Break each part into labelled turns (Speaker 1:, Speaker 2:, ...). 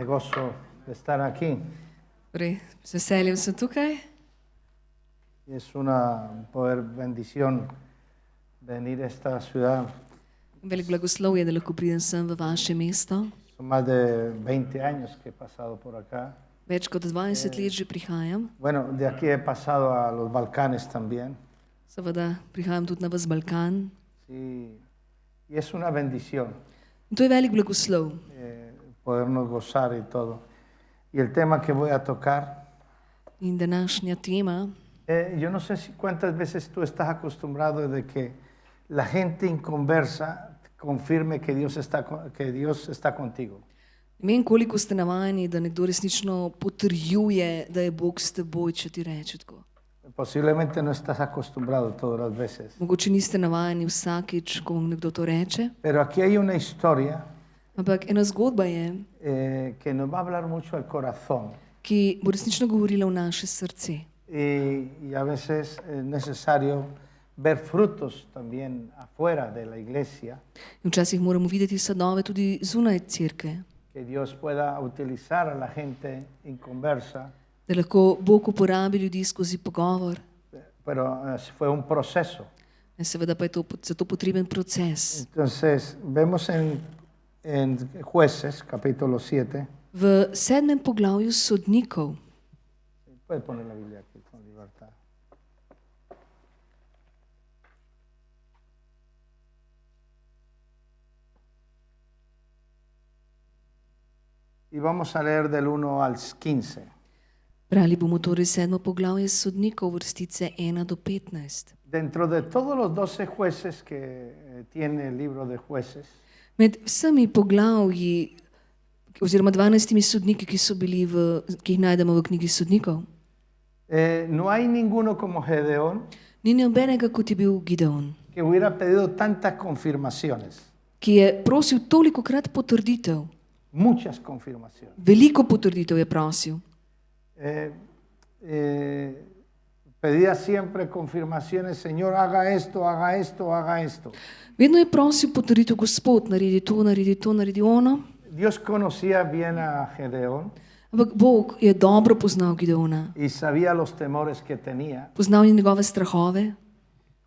Speaker 1: Me gozo de estar aquí.
Speaker 2: Torej, z veseljem sem tukaj.
Speaker 1: Y es una bendición venir a esta ciudad.
Speaker 2: Velik blagoslov je, da lahko pridem sem v vaše mesto.
Speaker 1: Son más de 20 años que he pasado por acá.
Speaker 2: Več kot 20 let že prihajam.
Speaker 1: Bueno, de aquí he pasado a los Balcanes también.
Speaker 2: Seveda prihajam tudi na vas Balkan.
Speaker 1: Sí, y es una bendición
Speaker 2: In to je velik blagoslov.
Speaker 1: podernos gozar y todo. Y el tema que voy a tocar,
Speaker 2: In današnja tema,
Speaker 1: yo no sé si cuántas veces tú estás acostumbrado de que la gente inconversa confirme que Dios está contigo.
Speaker 2: ne vem, koliko ste navajeni, da nekdo resnično potrjuje, da je Bog s teboj, če ti reče tako.
Speaker 1: Posiblemente no estás acostumbrado todas las veces.
Speaker 2: Mogoče niste navajeni vsakič, ko vam nekdo to reče,
Speaker 1: Pero aquí hay una historia
Speaker 2: ampak ena zgodba je,
Speaker 1: que nos va a hablar mucho al corazón.
Speaker 2: ki bo resnično govorila v naše srce.
Speaker 1: Y a veces es necesario ver frutos también afuera de la iglesia,
Speaker 2: In včasih moramo videti sadove tudi zunaj cerkve,
Speaker 1: que Dios pueda utilizar a la gente inconversa,
Speaker 2: da lahko Bog uporabi ljudi skozi pogovor.
Speaker 1: pero fue un proceso.
Speaker 2: Seveda pa je to za to potreben proces.
Speaker 1: Entonces, vemos en Jueces, capítulo 7.
Speaker 2: V 7. poglavju sodnikov,
Speaker 1: Puede poner la Biblia aquí con libertad. Y vamos a leer del 1 al 15.
Speaker 2: brali bomo torej 7. poglavje sodnikov, vrstice 1 do 15.
Speaker 1: Dentro de todos los 12 jueces que tiene el libro de Jueces,
Speaker 2: Med vsemi poglavji oziroma 12 sodniki, ki jih najdemo v knjigi sodnikov,
Speaker 1: no hay ninguno como Gedeón
Speaker 2: ni nobenega, kot je bil Gideon,
Speaker 1: que hubiera pedido tantas confirmaciones,
Speaker 2: ki je prosil tolikokrat potrditev.
Speaker 1: muchas confirmaciones.
Speaker 2: Veliko potrditev je prosil.
Speaker 1: Pedía siempre confirmaciones, Señor, haga esto, haga esto, haga esto.
Speaker 2: Vedno je prosil potrditev, Gospod, naredi to, naredi to, naredi ono.
Speaker 1: Dios conocía bien a Gedeón
Speaker 2: Ampak Bog je dobro poznal Gideona,
Speaker 1: y sabía los temores que tenía.
Speaker 2: poznal je njegove strahove.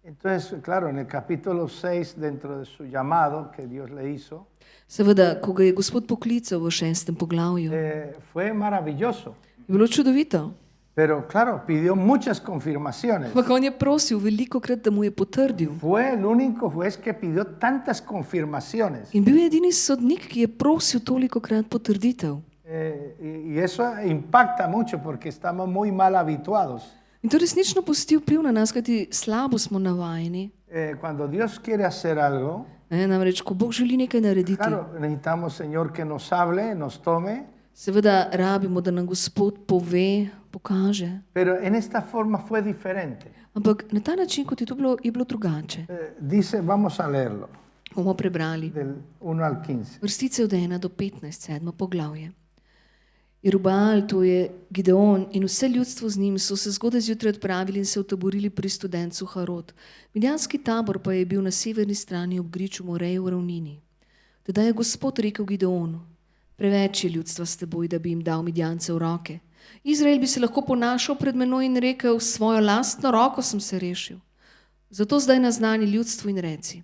Speaker 1: Entonces, claro, en el capítulo 6, dentro de su llamado que Dios le hizo,
Speaker 2: Seveda, ko ga je Gospod poklical v 6. poglavju,
Speaker 1: fue maravilloso.
Speaker 2: je bilo čudovito.
Speaker 1: Pero claro, pidió muchas confirmaciones.
Speaker 2: Ampak on je prosil velikokrat, da mu je potrdil.
Speaker 1: Fue el único juez que pidió tantas confirmaciones.
Speaker 2: In bil je edini sodnik, ki je prosil tolikokrat potrditev.
Speaker 1: Y eso impacta mucho porque estamos muy mal habituados.
Speaker 2: In to resnično pusti vpliv na nas, kajti slabo smo navajeni.
Speaker 1: Cuando Dios quiere hacer algo,
Speaker 2: Namreč, ko Bog želi nekaj narediti,
Speaker 1: claro, necesitamos, Señor, que nos hable, nos tome.
Speaker 2: seveda rabimo, da nam Gospod pove, pokaže.
Speaker 1: Pero en esta forma fue diferente.
Speaker 2: Ampak na ta način, kot je bilo drugače.
Speaker 1: Dice, vamos a leerlo,
Speaker 2: Bomo prebrali
Speaker 1: del 1 al 15.
Speaker 2: vrstice od 1 do 15, 7. poglavje. Jerubal, to je Gideon in vse ljudstvo z njim, so se zgodaj zjutraj odpravili in se utaborili pri studencu Harod. Midjanski tabor pa je bil na severni strani ob griču Moreju v ravnini. Tedaj je Gospod rekel Gideonu: preveč je ljudstva s teboj, da bi jim dal Midjance v roke. Izrael bi se lahko ponašal pred menoj in rekel: svojo lastno roko sem se rešil. Zato zdaj naznani ljudstvu in reci: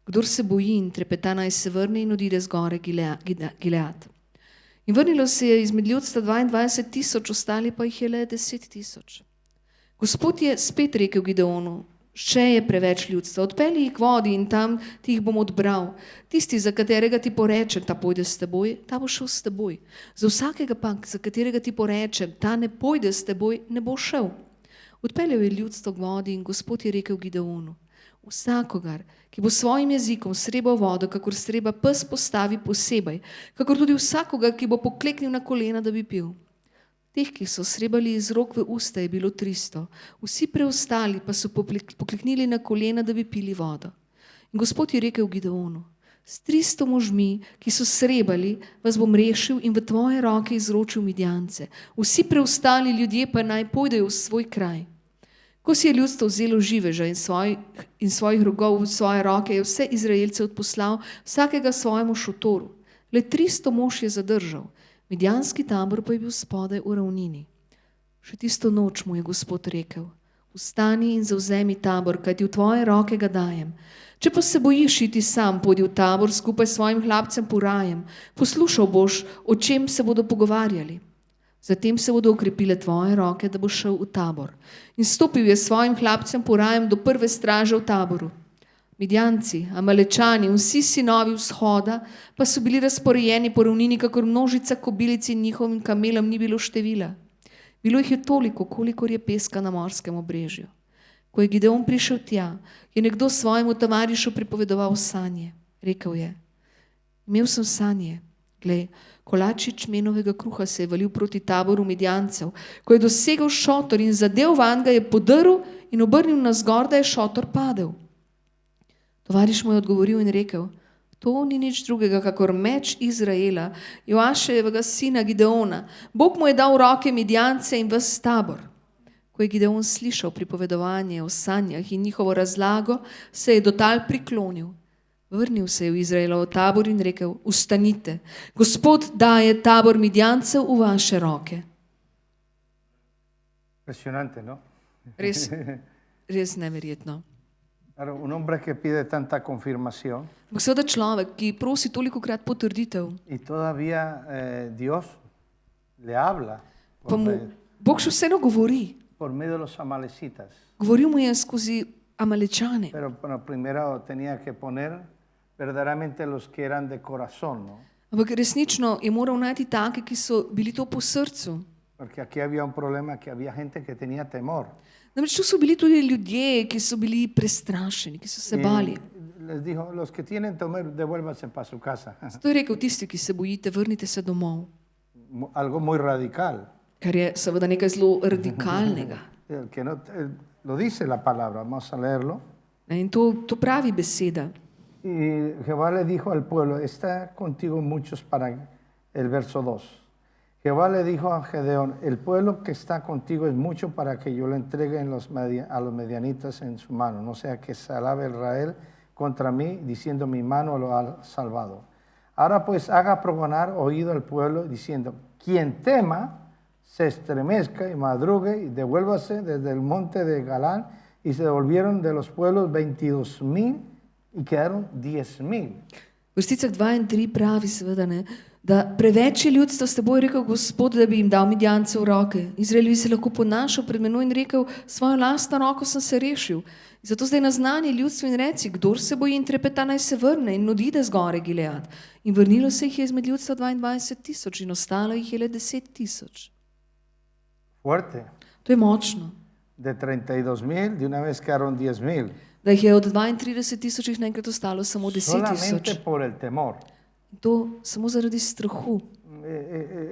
Speaker 2: kdor se boji in trepeta, naj se vrne in odide z gore Gilead. In vrnilo se je izmed ljudstva 22 000, ostali pa jih je le 10 000. Gospod je spet rekel Gideonu: še je preveč ljudstva, odpelji jih k vodi in tam ti jih bom odbral. Tisti, za katerega ti porečem, ta pojde s teboj, ta bo šel s teboj. Za vsakega pa, za katerega ti porečem, ta ne pojde s teboj, ne bo šel. Odpeljal je ljudstvo k vodi in Gospod je rekel Gideonu: vsakogar, ki bo svojim jezikom srebal vodo, kakor sreba pes, postavi posebej, kakor tudi vsakogar, ki bo pokleknil na kolena, da bi pil. Teh, ki so srebali iz rok v usta, je bilo 300, vsi preostali pa so pokleknili na kolena, da bi pili vodo. In Gospod je rekel Gideonu: s 300 možmi, ki so srebali, vas bom rešil in v tvoje roke izročil Midjance. Vsi preostali ljudje pa naj pojdejo v svoj kraj. Ko si je ljudstvo vzelo živeža in svojih rogov v svoje roke, je vse Izraelce odposlal, vsakega svojemu šotoru. Le 300 mož je zadržal. Midjanski tabor pa je bil spodaj v ravnini. Še tisto noč mu je Gospod rekel: Vstani in zavzemi tabor, kajti v tvoje roke ga dajem. Če pa se bojiš iti sam, pojdi v tabor skupaj s svojim hlapcem Purajem. Poslušal boš, o čem se bodo pogovarjali. Zatem se bodo okrepile tvoje roke, da boš šel v tabor. In stopil je s svojim hlapcem Purajem do prve straže v taboru. Midjanci, Amalečani in vsi sinovi vzhoda pa so bili razporejeni po ravnini, kakor množica kobilic in njihovim kamelom ni bilo števila. Bilo jih je toliko, kolikor je peska na morskem obrežju. Ko je Gideon prišel tja, je nekdo svojemu tovarišu pripovedoval sanje. Rekel je: Imel sem sanje. Glej, kolač ječmenovega kruha se je valil proti taboru Midjancev. Ko je dosegel šotor in zadev vanj, ga je podrl in obrnil navzgor, da je šotor padel. Tovariš mu je odgovoril in rekel: To ni nič drugega, kakor meč Izraela, Joaševega sina Gideona. Bog mu je dal v roke Midjance in ves tabor. Ko je Gideon slišal pripovedovanje o sanjah in njihovo razlago, se je do tal priklonil. Vrnil se je v Izraelov tabor in rekel: Vstanite, Gospod daje tabor Midjancev v vaše roke.
Speaker 1: Impresionante, ¿no?
Speaker 2: Res neverjetno.
Speaker 1: Claro, un hombre que pide tanta confirmación
Speaker 2: Seveda človek, ki prosi tolikokrat potrditev,
Speaker 1: y todavía Dios le habla
Speaker 2: pa mu Bog še vseeno govori.
Speaker 1: por medio de los amalecitas.
Speaker 2: Govoril mu je skozi Amalečane.
Speaker 1: Pero bueno, primero tenía que poner verdaderamente los que eran de corazón, ¿no?
Speaker 2: Ampak resnično je moral najti take, ki so bili to po srcu.
Speaker 1: Porque aquí había un problema, que había gente que tenía temor.
Speaker 2: Namreč tu so bili tudi ljudje, ki so bili prestrašeni, ki so se bali.
Speaker 1: Les dijo: Los que tienen temor, devuélvanse para su casa.
Speaker 2: Zato je rekel: Tisti, ki se bojite, vrnite se domov.
Speaker 1: Algo muy radical.
Speaker 2: Kar je seveda nekaj zelo radikalnega.
Speaker 1: Que no, lo dice la palabra, vamos a leerlo.
Speaker 2: In to pravi beseda.
Speaker 1: Y Jehová le dijo al pueblo: Está contigo muchos para el verso 2. Jehová le dijo a Gedeón: El pueblo que está contigo es mucho para que yo lo entregue a los medianitas en su mano. No sea que se alabe Israel contra mí, diciendo: Mi mano lo ha salvado. Ahora pues haga progonar oído al pueblo, diciendo: Quien tema, se estremezca y madrugue y devuélvase desde el monte de Galán. Y se devolvieron de los pueblos 22,000 y quedaron 10,000.
Speaker 2: V vrsticah 2 in 3 pravi seveda, ne, da preveč je ljudstva s teboj, rekel Gospod, da bi jim dal Midjance v roke. Izrael bi se lahko ponašal pred menoj in rekel: Svojo lastno roko sem se rešil. Zato zdaj naznani ljudstvo in reci: Kdor se boji in trepeta, naj se vrne in odide z gore Gilead. In vrnilo se jih je izmed ljudstva 22,000 in ostalo jih je le 10,000.
Speaker 1: Fuerte.
Speaker 2: To je močno.
Speaker 1: De 32,000, de una vez quedaron 10,000.
Speaker 2: Da jih je od 32,000 naenkrat ostalo samo 10,000.
Speaker 1: Solamente por el temor.
Speaker 2: To samo zaradi strahu.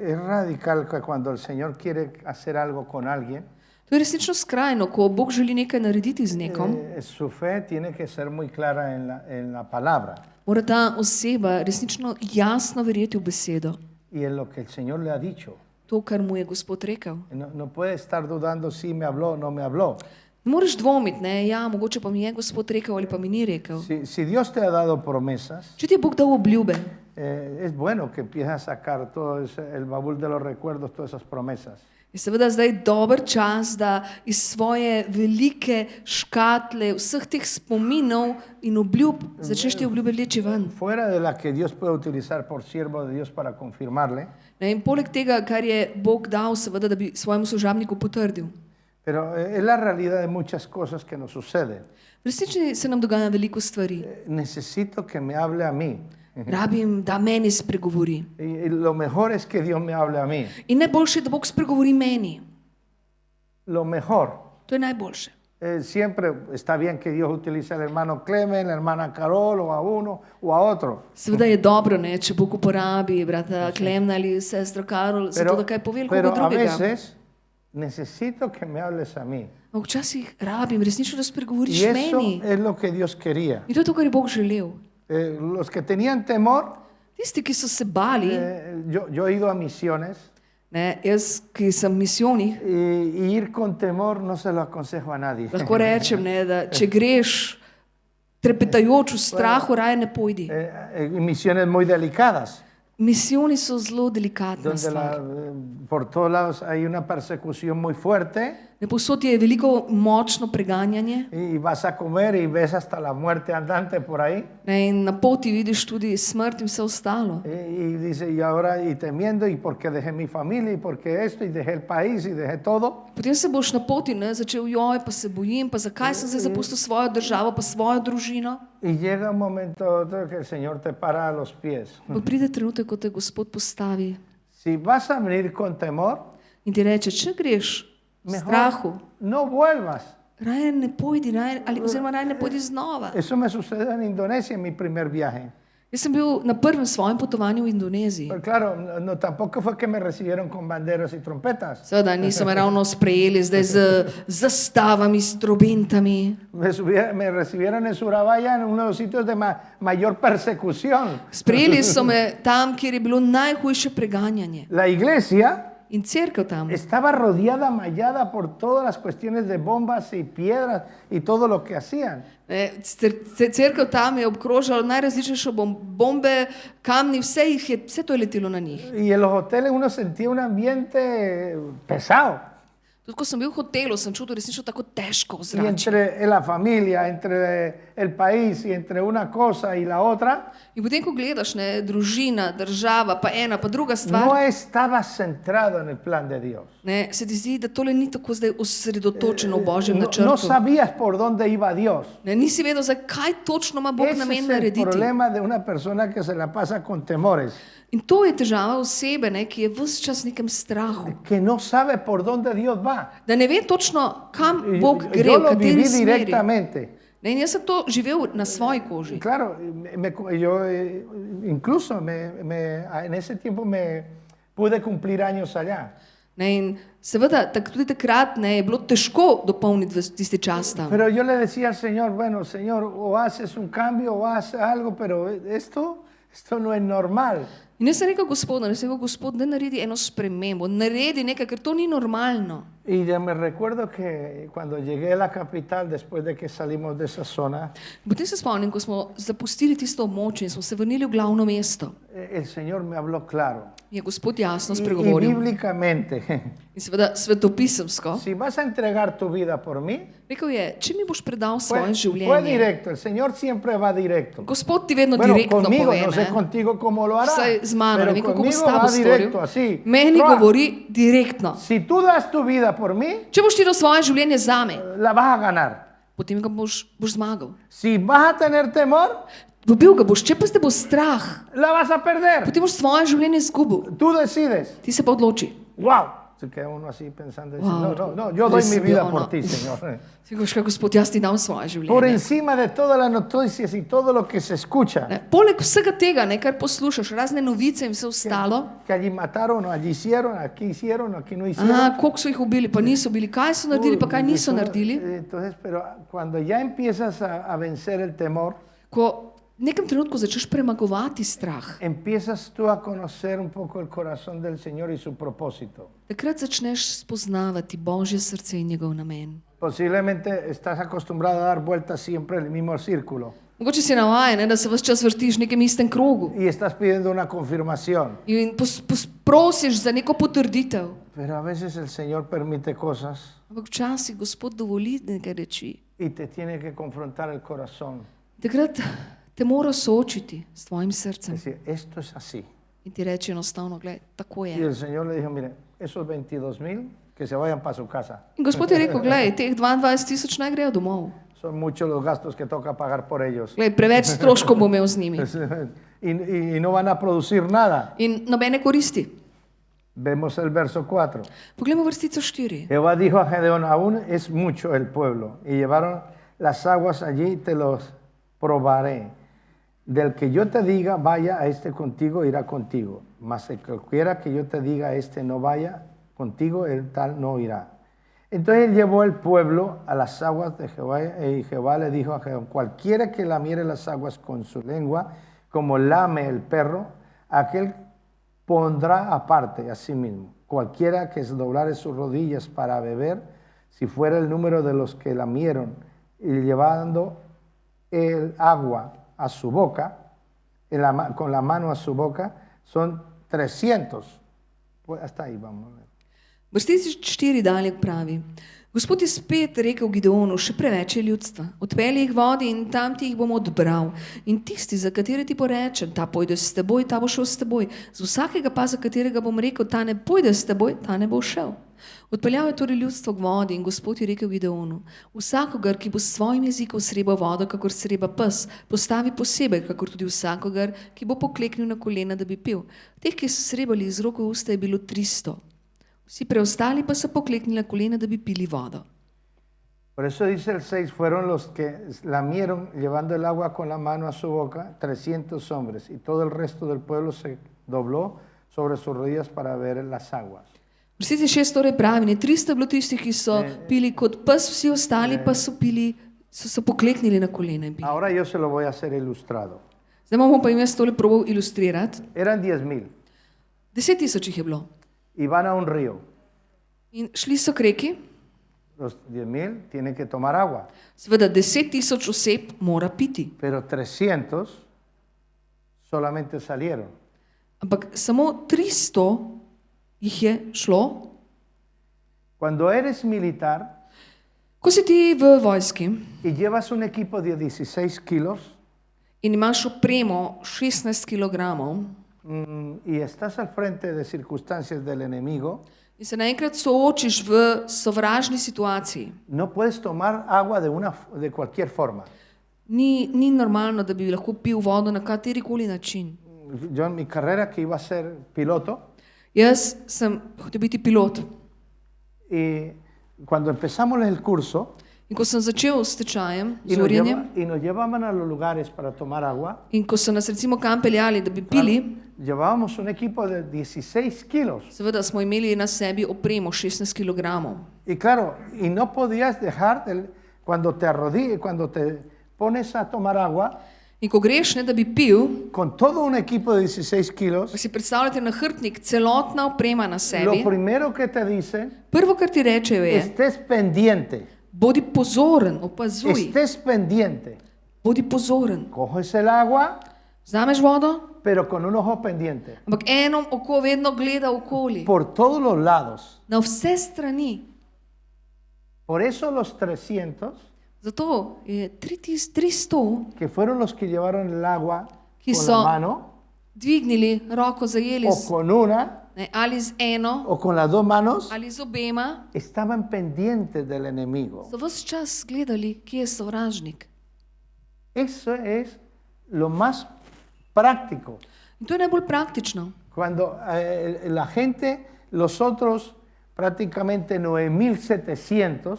Speaker 1: Es radical que cuando el Señor quiere hacer algo con alguien,
Speaker 2: To je resnično skrajno, ko Bog želi nekaj narediti z nekom,
Speaker 1: su fe tiene que ser muy clara en la palabra
Speaker 2: mora ta oseba resnično jasno verjeti v besedo.
Speaker 1: y en lo que el Señor le ha dicho.
Speaker 2: To, kar mu je Gospod rekel.
Speaker 1: No puede estar dudando si me habló o no me habló.
Speaker 2: Ne moreš dvomiti, ne, ja, mogoče pa mi je Gospod rekel ali pa mi ni rekel.
Speaker 1: Si Dios te ha dado promesas,
Speaker 2: Če ti je Bog dal obljube,
Speaker 1: es bueno que empieces a sacar todo el baúl de los recuerdos, todas esas promesas.
Speaker 2: je seveda zdaj dober čas, da iz svoje velike škatle vseh teh spominov in obljub začneš te obljube vleči ven.
Speaker 1: Fuera de la que Dios puede utilizar por siervo de Dios para confirmarle,
Speaker 2: Ne, in poleg tega, kar je Bog dal, seveda, da bi svojemu služabniku potrdil.
Speaker 1: pero es la realidad de muchas cosas que nos suceden.
Speaker 2: V resnici se nam dogaja veliko stvari.
Speaker 1: Necesito que me hable a mí.
Speaker 2: Rabim, da meni spregovori.
Speaker 1: Y lo mejor es que Dios me hable a mí.
Speaker 2: In najboljše je, da Bog spregovori meni.
Speaker 1: Lo mejor.
Speaker 2: To je najboljše.
Speaker 1: Siempre está bien que Dios utilice al hermano Clemen, la hermana Carol, o a uno o a otro.
Speaker 2: Seveda je dobro, ne, če Bog uporabi brata Klemna ali sestro Karol, zato da kaj pove ali koga
Speaker 1: Pero a
Speaker 2: drugega.
Speaker 1: veces necesito que me hables a mí.
Speaker 2: Ampak včasih rabim resnično, da spregovoriš
Speaker 1: Y eso
Speaker 2: meni.
Speaker 1: es lo que Dios quería.
Speaker 2: In to je to, kar je Bog želel.
Speaker 1: Los que tenían temor,
Speaker 2: Tisti, ki so se bali,
Speaker 1: yo he ido a misiones
Speaker 2: ne, jaz, ki sem misijonih,
Speaker 1: y ir con temor no se lo aconsejo a nadie.
Speaker 2: lahko rečem, ne, da če greš trepetajoč v strahu, raje ne pojdi.
Speaker 1: Misiones muy delicadas.
Speaker 2: Misijoni so zelo delikatna
Speaker 1: donde
Speaker 2: stvar.
Speaker 1: por todos lados hay una persecución muy fuerte
Speaker 2: Povsod je veliko močno preganjanje.
Speaker 1: y vas a comer y ves hasta la muerte andante por ahí.
Speaker 2: Ne, in na poti vidiš tudi smrt in vse ostalo.
Speaker 1: Y dice, y ahora, y temiendo, y porque dejé mi familia, y porque esto, y dejé el país, y dejé todo.
Speaker 2: Potem se boš na poti začel, joj, pa se bojim, pa zakaj sem zdaj zapustil svojo državo, pa svojo družino.
Speaker 1: Y llega un momento otro que el Señor te para a los pies.
Speaker 2: Pa pride trenutek, ko te Gospod postavi
Speaker 1: Si vas a venir con temor,
Speaker 2: in ti reče, če greš v strahu,
Speaker 1: no vuelvas.
Speaker 2: raje ne pojdi, oziroma raje ne pojdi znova.
Speaker 1: Eso me sucedió en Indonesia en mi primer viaje.
Speaker 2: Jaz sem bil na prvem svojem potovanju v Indoneziji.
Speaker 1: Pero claro, no, tampoco fue que me recibieron con banderas y trompetas.
Speaker 2: Seveda niso me ravno sprejeli zdaj z zastavami, s trobentami.
Speaker 1: Me recibieron en Surabaya, en uno de los sitios de mayor persecución.
Speaker 2: Sprejeli so me tam, kjer je bilo najhujše preganjanje.
Speaker 1: La iglesia
Speaker 2: In cerkev tam
Speaker 1: estaba rodeada, mallada por todas las cuestiones de bombas y piedras y todo lo que hacían.
Speaker 2: Cerkev tam je obkrožala najrazličnejše bombe, kamni, vse to je letelo na njih.
Speaker 1: Y en los hoteles uno sentía un ambiente pesado.
Speaker 2: Tudi ko sem bil v hotelu, sem čutil resnično tako težko
Speaker 1: Y
Speaker 2: ozračje.
Speaker 1: entre la familia, entre el país y entre una cosa y la otra,
Speaker 2: In potem, ko gledaš, ne, družina, država, pa ena, pa druga
Speaker 1: no
Speaker 2: stvar,
Speaker 1: estaba centrado en el plan de Dios.
Speaker 2: ne, se ti zdi, da tole ni tako zdaj osredotočeno v Božjem
Speaker 1: No
Speaker 2: načrtu.
Speaker 1: sabías por dónde iba Dios.
Speaker 2: Ne, nisi vedel, kaj točno ima Bog
Speaker 1: Ese
Speaker 2: namen
Speaker 1: es el
Speaker 2: narediti.
Speaker 1: problema de una persona que se la pasa con temores,
Speaker 2: In to je težava osebe, ne, ki je ves čas v nekem strahu.
Speaker 1: que no sabe por dónde Dios va.
Speaker 2: Da ne ve točno, kam
Speaker 1: Y
Speaker 2: Bog gre,
Speaker 1: yo
Speaker 2: v
Speaker 1: lo
Speaker 2: kateri
Speaker 1: viví
Speaker 2: smeri.
Speaker 1: directamente.
Speaker 2: Ne, in jaz sem to živel na svoji koži.
Speaker 1: Claro, yo incluso en ese tiempo me pude cumplir años allá.
Speaker 2: Ne, in seveda, tudi takrat ne, je bilo težko dopolniti v tisti čas tam.
Speaker 1: Pero yo le decía al Señor, bueno, Señor, o haces un cambio o haces algo, pero esto no es normal.
Speaker 2: In jaz sem rekel Gospodu, Gospod, da naredi eno spremembo, naredi nekaj, ker to ni normalno.
Speaker 1: Y ya me recuerdo que cuando llegué a la capital, después de que salimos de esa zona,
Speaker 2: Potem se spomnim, ko smo zapustili tisto območje in smo se vrnili v glavno mesto.
Speaker 1: el Señor me habló claro.
Speaker 2: Je Gospod jasno
Speaker 1: Y
Speaker 2: spregovoril.
Speaker 1: bíblicamente,
Speaker 2: In seveda svetopisemsko.
Speaker 1: si vas a entregar tu vida por mí,
Speaker 2: Rekel je, če mi boš predal
Speaker 1: fue
Speaker 2: svoje življenje.
Speaker 1: directo. El Señor siempre va directo.
Speaker 2: Gospod ti vedno
Speaker 1: Bueno,
Speaker 2: direktno
Speaker 1: conmigo,
Speaker 2: pove,
Speaker 1: no sé
Speaker 2: ne.
Speaker 1: contigo cómo lo hará,
Speaker 2: Vsaj z mano, ne
Speaker 1: pero
Speaker 2: vem, kako bo s
Speaker 1: conmigo
Speaker 2: tabo
Speaker 1: va
Speaker 2: storil.
Speaker 1: directo, así.
Speaker 2: Meni
Speaker 1: ¡Truah!
Speaker 2: govori direktno.
Speaker 1: Si tú das tu vida por mí,
Speaker 2: Če boš ti dal svoje življenje zame,
Speaker 1: la vas a ganar.
Speaker 2: potem ga boš zmagal.
Speaker 1: Si vas a tener temor,
Speaker 2: Dobil ga boš, če pa te bo strah,
Speaker 1: la vas a perder.
Speaker 2: potem boš svoje življenje izgubil.
Speaker 1: Tú decides.
Speaker 2: Ti se pa odloči.
Speaker 1: ¡Wow! Se queda uno así pensando, dice,
Speaker 2: Wow.
Speaker 1: no, yo doy mi vida
Speaker 2: Lesbiana.
Speaker 1: por ti, Señor.
Speaker 2: Si boš kaj, Gospod, jaz ti dam svoje
Speaker 1: Por
Speaker 2: življenje.
Speaker 1: encima de todas las noticias y todo lo que se escucha,
Speaker 2: Ne, poleg vsega tega, ne, kar poslušaš, razne novice in vse ostalo,
Speaker 1: que allí mataron, o allí hicieron, aquí no hicieron.
Speaker 2: koliko so jih ubili, pa niso bili, kaj so naredili, pa kaj niso naredili.
Speaker 1: Entonces, pero cuando ya empiezas a vencer el temor,
Speaker 2: Ko v nekem trenutku začneš premagovati strah,
Speaker 1: empiezas tú a conocer un poco el corazón del Señor y su propósito.
Speaker 2: takrat začneš spoznavati Božje srce in njegov namen.
Speaker 1: Posiblemente estás acostumbrado a dar vueltas siempre en el mismo círculo
Speaker 2: Mogoče si navajen, ne, da se ves čas vrtiš v nekem istem krogu
Speaker 1: y estás pidiendo una confirmación.
Speaker 2: in prosiš za neko potrditev.
Speaker 1: Pero a veces el Señor permite cosas
Speaker 2: Ampak včasih Gospod dovoli nekaj reči.
Speaker 1: y te tiene que confrontar el corazón.
Speaker 2: Takrat te mora soočiti s tvojim srcem
Speaker 1: Es decir, esto es así.
Speaker 2: in ti reči enostavno, gledaj, tako
Speaker 1: Y
Speaker 2: je.
Speaker 1: el Señor le dijo, mire, esos 22,000 que se vayan para su casa.
Speaker 2: In Gospod je rekel, gledaj, teh 22,000 naj grejo domov.
Speaker 1: Son muchos los gastos que toca pagar por ellos.
Speaker 2: Glej, preveč stroškov bo imel z njimi
Speaker 1: Y no van a producir nada.
Speaker 2: in nobene koristi.
Speaker 1: Vemos el verso 4.
Speaker 2: Poglejmo vrstico 4.
Speaker 1: Jehová dijo a Gedeón, aún es mucho el pueblo, y llevaron las aguas allí, te los probaré. Del que yo te diga, vaya a este contigo, irá contigo. Mas el que quiera que yo te diga, a este no vaya contigo, el tal no irá. Entonces él llevó el pueblo a las aguas de Jehová, y Jehová le dijo a Gedeón, cualquiera que lamiere las aguas con su lengua, como lame el perro, aquel pondrá aparte a sí mismo. Cualquiera que se doblare sus rodillas para beber, si fuera el número de los que lamieron, y llevando el agua a su boca, con la mano a su boca, son 300. Pues hasta ahí vamos.
Speaker 2: Vrstici 4 dalje pravi: Gospod je spet rekel Gideonu, še preveč je ljudstva. Odpelji jih vodi in tam ti jih bom odbral. In tisti, za katere ti porečem, ta pojde s teboj, ta bo šel s teboj. Z vsakega pa, za katerega bom rekel, ta ne pojde s teboj, ta ne bo šel. Odpeljal je torej ljudstvo k vodi in Gospod je rekel Gideonu: Vsakogar, ki bo s svojim jezikom srebal vodo, kakor sreba pes, postavi posebej, kakor tudi vsakogar, ki bo pokleknil na kolena, da bi pil. Teh, ki so srebali iz rok v usta, je bilo 300. Vsi preostali pa so pokleknili na kolena, da bi pili vodo.
Speaker 1: Por eso dice el 6, fueron los que lamieron llevando el agua con la mano a su boca, 300 hombres, y todo el resto del pueblo se dobló sobre sus rodillas para ver las aguas.
Speaker 2: Vsi 6 torej pravi, ne 300 je bilo tistih, ki so pili kot pes, vsi ostali pa so pili, so se pokleknili na kolena in pili.
Speaker 1: Ahora yo se lo voy a hacer ilustrado.
Speaker 2: Zdaj bom pa jim jaz tole probal ilustrirati.
Speaker 1: Eran 10,000
Speaker 2: 10,000 jih je bilo.
Speaker 1: y van a un río.
Speaker 2: In šli so k reki.
Speaker 1: Los 10,000 tienen que tomar agua,
Speaker 2: Seveda 10,000 oseb mora piti,
Speaker 1: pero 300 solamente salieron.
Speaker 2: ampak samo 300 jih je šlo.
Speaker 1: Cuando eres militar
Speaker 2: Ko si ti v vojski
Speaker 1: y llevas un equipo de 16 kilos
Speaker 2: in imaš opremo 16 kg
Speaker 1: y estás al frente de circunstancias del enemigo,
Speaker 2: in se naenkrat soočiš v sovražni situaciji,
Speaker 1: no puedes tomar agua de cualquier forma.
Speaker 2: ni normalno, da bi lahko pil vodo na katerikoli način.
Speaker 1: Yo en mi carrera, que iba a ser piloto,
Speaker 2: Jaz sem hotel biti pilot
Speaker 1: y cuando empezamos el curso
Speaker 2: in ko sem začel s tečajem,
Speaker 1: y
Speaker 2: z
Speaker 1: nos,
Speaker 2: urjenjem,
Speaker 1: y nos llevaban a los lugares para tomar agua,
Speaker 2: in ko so nas recimo kam peljali, da bi pili,
Speaker 1: llevábamos un equipo de 16 kilos.
Speaker 2: seveda smo imeli na sebi opremo 16 kg.
Speaker 1: Y claro, y no podías dejar, cuando te arrodillas, cuando te pones a tomar agua,
Speaker 2: In ko greš, ne da bi pil,
Speaker 1: con todo un equipo de 16 kilos,
Speaker 2: pa si predstavljate nahrbtnik, celotna oprema na
Speaker 1: lo
Speaker 2: sebi,
Speaker 1: primero que te dicen,
Speaker 2: prvo, kar ti rečejo, je:
Speaker 1: estés pendiente,
Speaker 2: bodi pozoren, opazuj,
Speaker 1: estés pendiente.
Speaker 2: bodi pozoren.
Speaker 1: Coges el agua,
Speaker 2: Vzameš vodo,
Speaker 1: pero con un ojo pendiente,
Speaker 2: ampak eno oko vedno gleda okoli,
Speaker 1: por todos los lados.
Speaker 2: na vse strani.
Speaker 1: Por eso los 300,
Speaker 2: Zato je 300,
Speaker 1: que fueron los que llevaron el agua
Speaker 2: ki
Speaker 1: con
Speaker 2: so
Speaker 1: la mano,
Speaker 2: dvignili roko, zajeli
Speaker 1: o con una,
Speaker 2: ali z eno,
Speaker 1: o con las dos manos,
Speaker 2: ali z obema,
Speaker 1: estaban pendientes del enemigo.
Speaker 2: so ves čas gledali, kje je sovražnik.
Speaker 1: Eso es lo más práctico.
Speaker 2: In to je najbolj praktično.
Speaker 1: Cuando la gente, los otros prácticamente 9,700,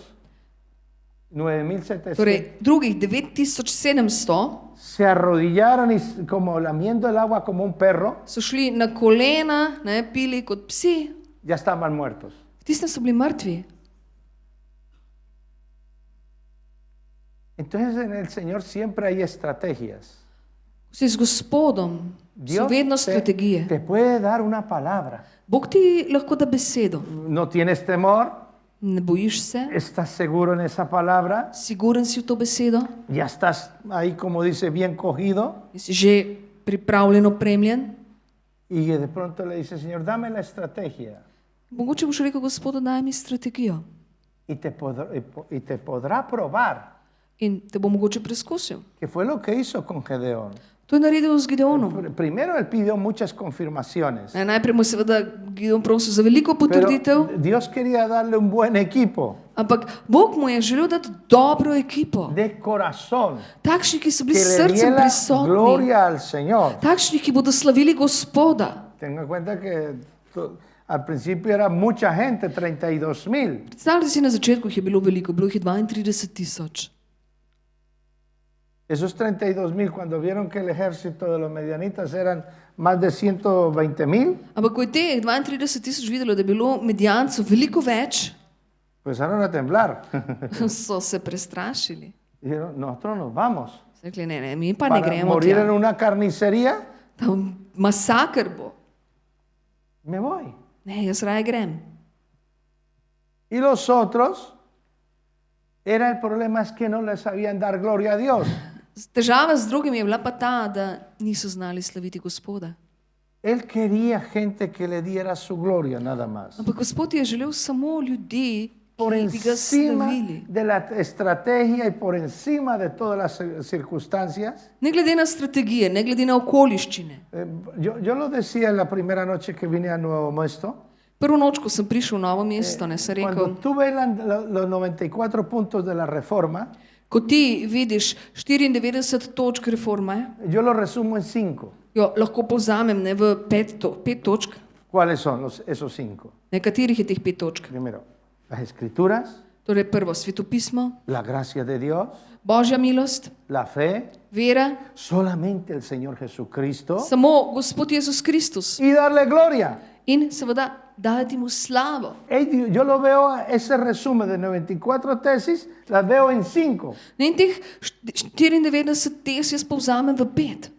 Speaker 2: Torej, drugih 9,700
Speaker 1: se arrodillaron y como lamiendo el agua como un perro,
Speaker 2: so šli na kolena, ne, pili kot psi,
Speaker 1: ya estaban muertos.
Speaker 2: tistem so bili mrtvi.
Speaker 1: Entonces en el Señor siempre hay estrategias.
Speaker 2: Vsi z Gospodom so
Speaker 1: Dios
Speaker 2: vedno
Speaker 1: te
Speaker 2: strategije.
Speaker 1: puede dar una palabra.
Speaker 2: Bog ti lahko da besedo.
Speaker 1: No tienes temor,
Speaker 2: Ne bojiš se,
Speaker 1: estás seguro en esa palabra,
Speaker 2: siguren si v to besedo
Speaker 1: ya estás ahí, como dice, bien cogido,
Speaker 2: in si že pripravljen, opremljen.
Speaker 1: y de pronto le dice, Señor, dame la estrategia.
Speaker 2: Mogoče boš rekel: Gospodu, daj mi strategijo.
Speaker 1: Y te podrá probar,
Speaker 2: In te bo mogoče preizkusil.
Speaker 1: que fue lo que hizo con Gedeón.
Speaker 2: To je naredil z Gideonom.
Speaker 1: Primero él pidió muchas confirmaciones,
Speaker 2: Najprej mu seveda Gideon prosil za veliko
Speaker 1: pero
Speaker 2: potrditev,
Speaker 1: Dios quería darle un buen equipo,
Speaker 2: ampak Bog mu je želel dati dobro ekipo.
Speaker 1: de corazón,
Speaker 2: Takšni, ki so bili
Speaker 1: que
Speaker 2: s
Speaker 1: le
Speaker 2: srcem
Speaker 1: diera
Speaker 2: prisotni.
Speaker 1: gloria al Señor.
Speaker 2: Takšni, ki bodo slavili Gospoda.
Speaker 1: Tenga en cuenta que al principio era mucha gente, 32,000.
Speaker 2: Predstavljajte si, na začetku jih je bilo veliko, bilo jih je 32,000.
Speaker 1: Esos 32,000, cuando vieron que el ejército de los medianitas eran más de 120,000,
Speaker 2: Ampak ko je teh 32,000 videlo, da je bilo Medijancev veliko več,
Speaker 1: empezaron a temblar.
Speaker 2: so se prestrašili.
Speaker 1: Dijeron, nosotros nos vamos.
Speaker 2: So rekli: ne, mi pa ne
Speaker 1: Para
Speaker 2: gremo
Speaker 1: morir en
Speaker 2: tja.
Speaker 1: una carnicería,
Speaker 2: Tam masaker bo.
Speaker 1: me voy.
Speaker 2: Ne, jaz raje grem.
Speaker 1: Y los otros, el problema es que no les sabían dar gloria a Dios.
Speaker 2: Težava z drugimi je bila pa ta, da niso znali slaviti Gospoda.
Speaker 1: Él quería gente que le diera su gloria nada más.
Speaker 2: Ampak Gospod je želel samo ljudi,
Speaker 1: Por
Speaker 2: ki bi ga
Speaker 1: encima
Speaker 2: slavili.
Speaker 1: de la estrategia y por encima de todas las circunstancias.
Speaker 2: Ne glede na strategije, ne glede na okoliščine.
Speaker 1: Yo lo decía la primera noche que vine a Nuevo Mesto.
Speaker 2: Prvo noč, ko sem prišel v novo mesto, ne sem
Speaker 1: Cuando
Speaker 2: rekel,
Speaker 1: tú ves los 94 puntos de la reforma,
Speaker 2: ko ti vidiš 94 točk reforme,
Speaker 1: yo lo resumo en 5.
Speaker 2: jo lahko povzamem ne, v pet točk.
Speaker 1: ¿Cuáles son esos 5?
Speaker 2: Nekaterih je teh 5 točk.
Speaker 1: Primero, las escrituras,
Speaker 2: Torej prvo svetopismo,
Speaker 1: la gracia de Dios,
Speaker 2: Božja milost,
Speaker 1: la fe,
Speaker 2: vera,
Speaker 1: solamente el Señor Jesucristo
Speaker 2: samo Gospod Jezus Kristus
Speaker 1: y darle gloria.
Speaker 2: in seveda dati mu slavo.
Speaker 1: Yo lo veo, ese resumen de 94 tesis, las veo en 5.
Speaker 2: In teh 94 tes jaz povzamem v 5.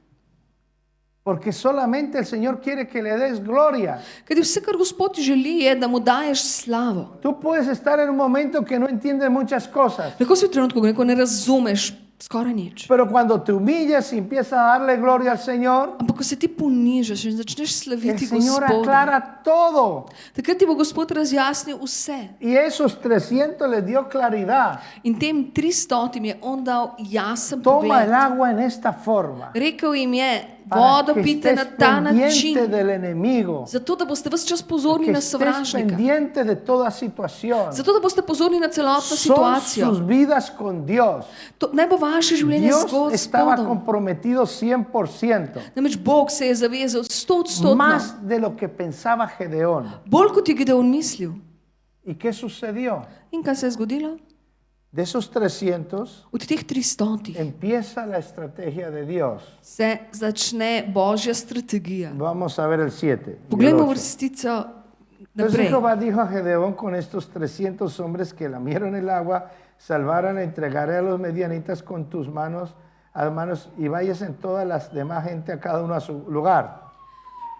Speaker 1: Porque solamente el Señor quiere que le des gloria.
Speaker 2: Ker vse, kar Gospod želi, je, da mu daješ slavo.
Speaker 1: Tú puedes estar en un momento que no entiendes muchas cosas,
Speaker 2: Lahko si v trenutku, ko ne razumeš skoraj nič.
Speaker 1: pero cuando te humillas y empiezas a darle gloria al Señor,
Speaker 2: Ampak ko se ti ponižaš in začneš
Speaker 1: el
Speaker 2: slaviti
Speaker 1: Señor
Speaker 2: Gospoda,
Speaker 1: aclara todo.
Speaker 2: takrat ti bo Gospod razjasnil vse.
Speaker 1: Y esos 300 les dio claridad.
Speaker 2: In tem 300 je on dal jasen
Speaker 1: Toma el
Speaker 2: pogled.
Speaker 1: agua en esta forma.
Speaker 2: Rekel jim je,
Speaker 1: Para
Speaker 2: vodo
Speaker 1: que
Speaker 2: pite na
Speaker 1: estés
Speaker 2: ta
Speaker 1: pendiente
Speaker 2: način,
Speaker 1: del enemigo.
Speaker 2: zato da boste vse čas pozorni
Speaker 1: Que
Speaker 2: na
Speaker 1: estés
Speaker 2: sovražnika.
Speaker 1: pendiente de toda situación.
Speaker 2: Zato da boste pozorni na celotno
Speaker 1: Son
Speaker 2: situacijo.
Speaker 1: sus vidas con Dios.
Speaker 2: Naj bo vaše življenje z
Speaker 1: Dios estaba
Speaker 2: Gospodom.
Speaker 1: comprometido 100%.
Speaker 2: Namreč Bog se je zavezal 100%.
Speaker 1: Más de lo que pensaba Gedeón.
Speaker 2: Bolj kot je Gideon mislil.
Speaker 1: ¿Y qué sucedió?
Speaker 2: In kaj se je zgodilo?
Speaker 1: De esos 300
Speaker 2: Od teh 300
Speaker 1: empieza la estrategia de Dios.
Speaker 2: se začne Božja strategija.
Speaker 1: Vamos a ver el 7. y el
Speaker 2: Poglejmo
Speaker 1: 8.
Speaker 2: vrstico
Speaker 1: Entonces
Speaker 2: naprej.
Speaker 1: Jehová dijo a Gedeón: con estos 300 hombres que lamieron el agua, salvaran, entregaré a los medianitas con tus manos, y vayas en todas las demás gente a cada uno a su lugar.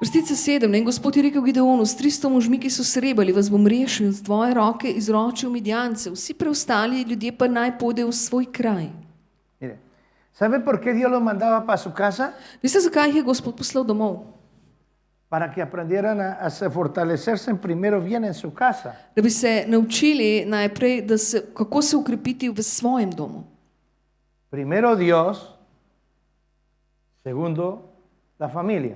Speaker 2: Vrstica 7. In Gospod je rekel Gideonu, s 300 možmi, ki so srebali, vas bom rešil in z tvoje roke izročil Midjance. Vsi preostali ljudje pa naj podejo v svoj kraj.
Speaker 1: Mire, ¿sabe por qué Dios los mandaba para su casa?
Speaker 2: Veste, zakaj jih je Gospod poslal domov?
Speaker 1: Para que aprendieran a fortalecerse primero bien en su casa.
Speaker 2: Da bi se naučili najprej, kako se ukrepiti v svojem domu.
Speaker 1: Primero Dios, segundo la familia.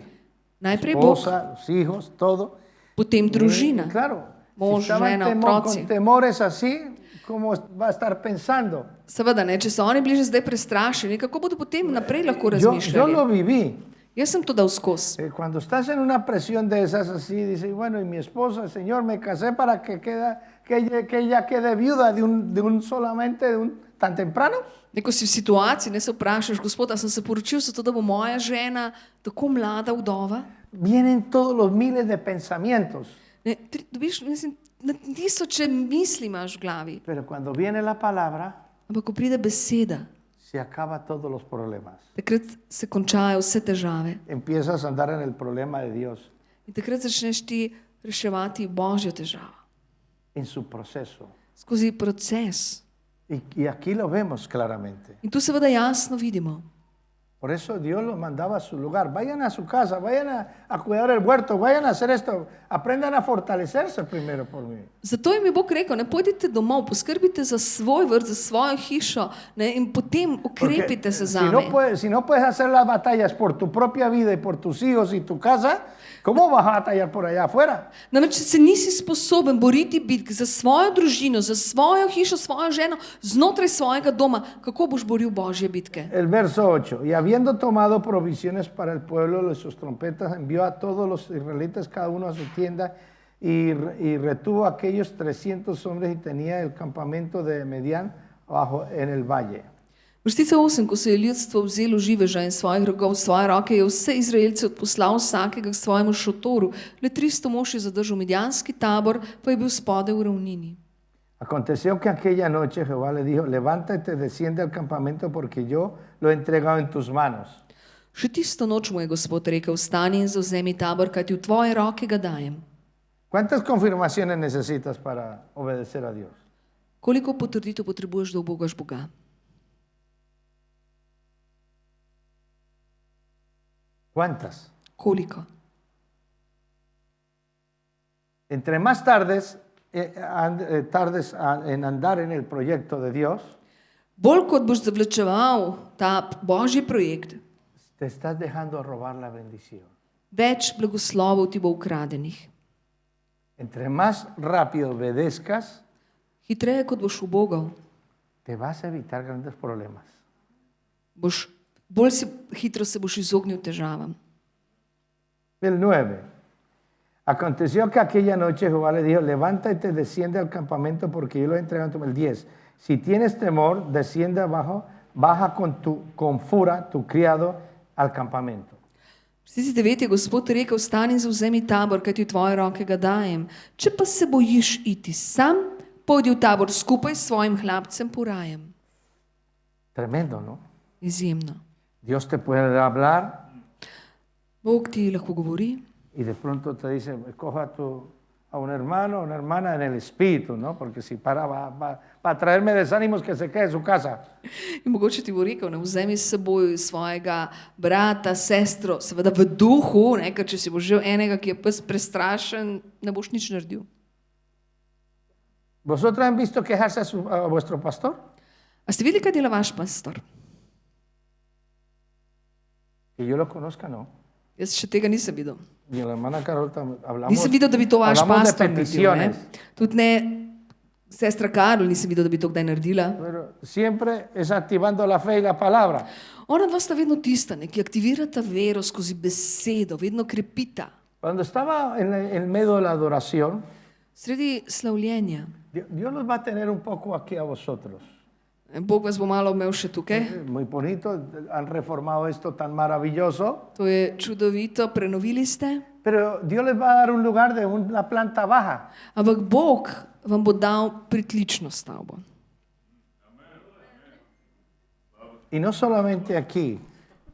Speaker 2: Najprej Bog,
Speaker 1: Esposa, los hijos, todo.
Speaker 2: potem družina.
Speaker 1: Claro,
Speaker 2: Mož,
Speaker 1: si estaban
Speaker 2: žena,
Speaker 1: con
Speaker 2: otroci.
Speaker 1: temores así, ¿cómo va a estar pensando?
Speaker 2: Seveda ne, če so oni bili že zdaj prestrašeni, kako bodo potem naprej lahko
Speaker 1: Yo
Speaker 2: razmišljali?
Speaker 1: lo viví.
Speaker 2: Jaz sem to dal skozi.
Speaker 1: Cuando estás en una presión de esas así, dices, bueno, y mi esposa, Señor, me casé para que ella quede viuda de un solamente tan temprano.
Speaker 2: Neko si v situaciji, ne se vprašaš, Gospod, a sem se poročil, zato da bo moja žena tako mlada vdova.
Speaker 1: Vienen todos los miles de pensamientos.
Speaker 2: Ne, dobiš, mislim, na tisoče misli imaš v glavi.
Speaker 1: Pero cuando viene la palabra,
Speaker 2: Ampak ko pride beseda,
Speaker 1: se acaba todos los problemas.
Speaker 2: takrat se končajo vse težave.
Speaker 1: Empiezas a andar en el problema de Dios,
Speaker 2: In takrat začneš ti reševati Božjo težavo.
Speaker 1: en su proceso.
Speaker 2: Skozi proces.
Speaker 1: Y aquí lo vemos claramente.
Speaker 2: In tu seveda jasno vidimo.
Speaker 1: Por eso Dios los mandaba a su lugar. Vayan a su casa, vayan a cuidar el huerto, vayan a hacer esto. Aprendan a fortalecerse primero por mí.
Speaker 2: Zato jim je Bog rekel, ne pojdite domov, poskrbite za svoj vrt, za svojo hišo, ne, in potem ukrepite se za me.
Speaker 1: Si no puedes hacer las batallas por tu propia vida y por tus hijos y tu casa, ¿cómo vas a batallar por allá afuera?
Speaker 2: Namreč, če se nisi sposoben boriti bitk za svojo družino, za svojo hišo, svojo ženo, znotraj svojega doma, kako boš boril Božje bitke?
Speaker 1: El verso 8. Y habiendo tomado provisiones para el pueblo, sus trompetas, envió a todos los israelitas cada uno a su tienda y retuvo a aquellos 300 hombres y tenía el campamento de Medián abajo en el valle.
Speaker 2: Vrstica 8. Ko se je ljudstvo vzelo živeža in svojih rogov v svoje roke, je vse Izraelce odposlal vsakega k svojemu šotoru. Le 300 mož je zadržal midjanski tabor, pa je bil spodaj v ravnini.
Speaker 1: Aconteció que aquella noche Jehová le dijo: levántate, desciende al campamento porque yo lo he entregado en tus manos.
Speaker 2: Še tisto noč mu je Gospod rekel, vstani in zavzemi tabor, kajti v tvoje roke ga dajem.
Speaker 1: ¿Cuántas confirmaciones necesitas para obedecer a Dios?
Speaker 2: Koliko potrditev potrebuješ, da ubogaš Boga?
Speaker 1: ¿Cuántas?
Speaker 2: Koliko?
Speaker 1: Entre más tardes en andar en el proyecto de Dios,
Speaker 2: Bolj kot boš zavlačeval ta božji projekt,
Speaker 1: te estás dejando robar la bendición.
Speaker 2: več blagoslovov ti bo ukradenih.
Speaker 1: Entre más rápido obedezcas,
Speaker 2: Hitreje kot boš ubogal,
Speaker 1: te vas a evitar grandes problemas.
Speaker 2: Hitro se boš izognil težavam.
Speaker 1: El 9. Aconteció que aquella noche Jehová le dijo, levántate, desciende al campamento porque yo lo he entregado en tu mano. El 10. Si tienes temor, desciende abajo, baja con fura tu criado al campamento.
Speaker 2: Vsi 9 je Gospod rekel, vstani in zavzemi tabor, kajti v tvoje roke ga dajem. Če pa se bojiš iti sam, pojdi v tabor skupaj s svojim hlapcem Purajem.
Speaker 1: Tremendo, ¿no?
Speaker 2: Izjemno.
Speaker 1: Dios te puede hablar
Speaker 2: Bog ti lahko govori
Speaker 1: y de pronto te dice, coja a un hermano o una hermana en el espíritu, ¿no? Porque si para traerme desánimos que se quede en su casa.
Speaker 2: in mogoče ti bo rekel, ne, vzemi s seboj svojega brata, sestro, seveda v duhu, ne, ker če si boš žel enega, ki je pes prestrašen, ne boš nič naredil.
Speaker 1: ¿Vosotros han visto quejarse a vuestro pastor?
Speaker 2: A ste videli, kaj dela vaš pastor?
Speaker 1: Que yo lo conozca, no.
Speaker 2: Jaz še tega nisem videl.
Speaker 1: Y la hermana Carol hablamos,
Speaker 2: Nisem videl, da bi to vaš
Speaker 1: hablamos de
Speaker 2: pastor naredil. Ne?
Speaker 1: peticiones,
Speaker 2: Tudi ne sestra Karol, nisem videl, da bi to kdaj naredila.
Speaker 1: pero siempre es activando la fe y la palabra.
Speaker 2: Ona dva sta vedno tista, ne, ki aktivirata vero skozi besedo, vedno krepita.
Speaker 1: Cuando estaba en el medio de la adoración,
Speaker 2: Sredi slavljenja.
Speaker 1: Dios los va a tener un poco aquí a vosotros.
Speaker 2: Bog vas bo malo imel še tukaj.
Speaker 1: Muy bonito, han reformado esto tan maravilloso,
Speaker 2: To je čudovito, prenovili ste.
Speaker 1: pero Dios les va a dar un lugar de una planta baja.
Speaker 2: Ampak Bog vam bo dal pritlično stavbo.
Speaker 1: Y no solamente aquí,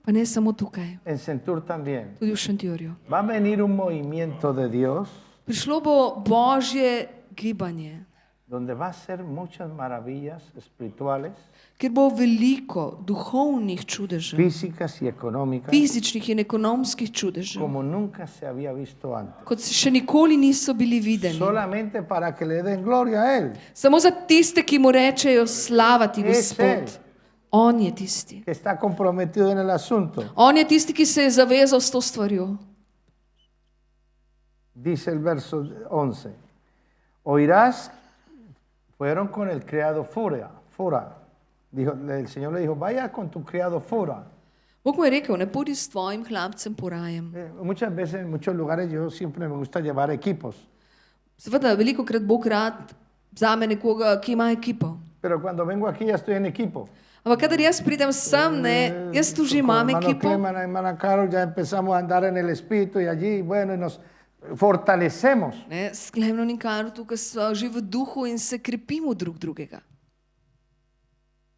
Speaker 2: Pa ne samo tukaj,
Speaker 1: en Centur también.
Speaker 2: tudi v Šentjurju.
Speaker 1: Va a venir un movimiento de Dios
Speaker 2: Prišlo bo božje gibanje,
Speaker 1: donde va a ser muchas maravillas espirituales,
Speaker 2: kjer bo veliko duhovnih čudežev,
Speaker 1: físicas y económicas,
Speaker 2: fizičnih in ekonomskih čudežev,
Speaker 1: como nunca se había visto antes.
Speaker 2: kot še nikoli niso bili videni.
Speaker 1: Solamente para que le den gloria a Él,
Speaker 2: Samo za tiste, ki mu rečejo slava ti, Gospod. On je tisti.
Speaker 1: que está comprometido en el asunto.
Speaker 2: On je tisti, ki se je zavezal s to stvarjo.
Speaker 1: Dice el verso 11, oirás, fueron con el criado Fura. El Señor le dijo, vaya con tu criado Fura.
Speaker 2: Bog mu je rekel, ne pojdi s tvojim hlapcem Purajem.
Speaker 1: Muchas veces en muchos lugares yo siempre me gusta llevar equipos,
Speaker 2: Seveda, veliko krat Bog rad vzame nekoga, ki ima ekipo.
Speaker 1: pero cuando vengo aquí ya estoy en equipo.
Speaker 2: Ampak kadar jaz pridem sem, ne, jaz tu že imam
Speaker 1: Hermano
Speaker 2: ekipo.
Speaker 1: Cleman, hermana Carol, ya empezamos a andar en el espíritu y allí, bueno, y nos fortalecemos.
Speaker 2: Ne, s Klemnom in Karol tukaj so že v duhu in se krepimo drug drugega.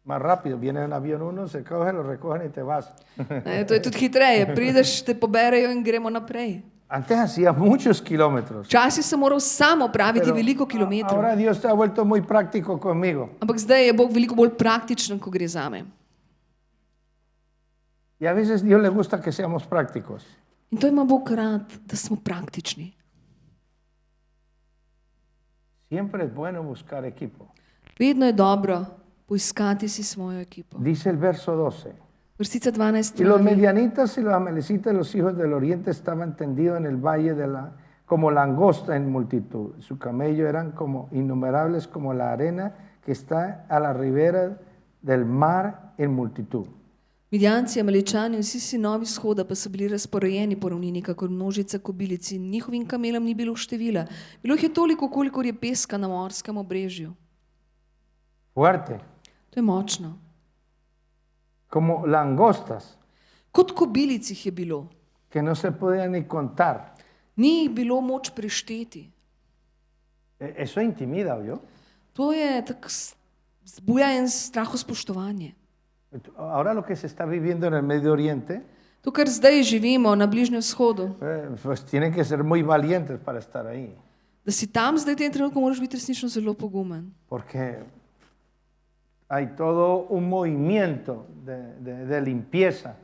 Speaker 1: Más rápido, viene en avión uno, se coge, lo recogen y te vas.
Speaker 2: Ne, to je tudi hitreje. Prideš, te poberejo in gremo naprej.
Speaker 1: Antes hacía muchos kilómetros.
Speaker 2: Včasih sem moral sam opraviti
Speaker 1: pero
Speaker 2: veliko kilometrov.
Speaker 1: ahora Dios se ha vuelto muy práctico conmigo.
Speaker 2: Ampak zdaj je Bog veliko bolj praktičen, ko gre zame.
Speaker 1: Y a veces Dios le gusta que seamos prácticos.
Speaker 2: In to ima Bog rad, da smo praktični.
Speaker 1: Siempre es bueno buscar equipo.
Speaker 2: Vedno je dobro poiskati si svojo ekipo.
Speaker 1: Dice el verso 12.
Speaker 2: Vrstica 12
Speaker 1: Y los
Speaker 2: pravi,
Speaker 1: medianitas y los amalecitas, los hijos del oriente, estaban tendidos en el valle como langosta en multitud. Su camello eran como innumerables como la arena que está a la ribera del mar en multitud.
Speaker 2: Midjanci, Amalečani in vsi sinovi vzhoda pa so bili razporejeni po ravnini, kakor množica kobilic in njihovim kamelom ni bilo števila. Bilo jih je toliko, kolikor je peska na morskem obrežju.
Speaker 1: Fuerte.
Speaker 2: To je močno.
Speaker 1: Como langostas
Speaker 2: Kot kobilic jih je bilo.
Speaker 1: que no se podían ni contar.
Speaker 2: Ni jih bilo moč prešteti.
Speaker 1: Eso intimida, ¿oyó?
Speaker 2: To je tako zbuja en strahospoštovanje.
Speaker 1: Ahora lo que se está viviendo en el Medio Oriente,
Speaker 2: To, kar zdaj živimo na Bližnjem vzhodu,
Speaker 1: pues tienen que ser muy valientes para estar ahí.
Speaker 2: da si tam zdaj v tem trenutku moraš biti resnično zelo pogumen.
Speaker 1: Porque hay todo un movimiento de limpieza.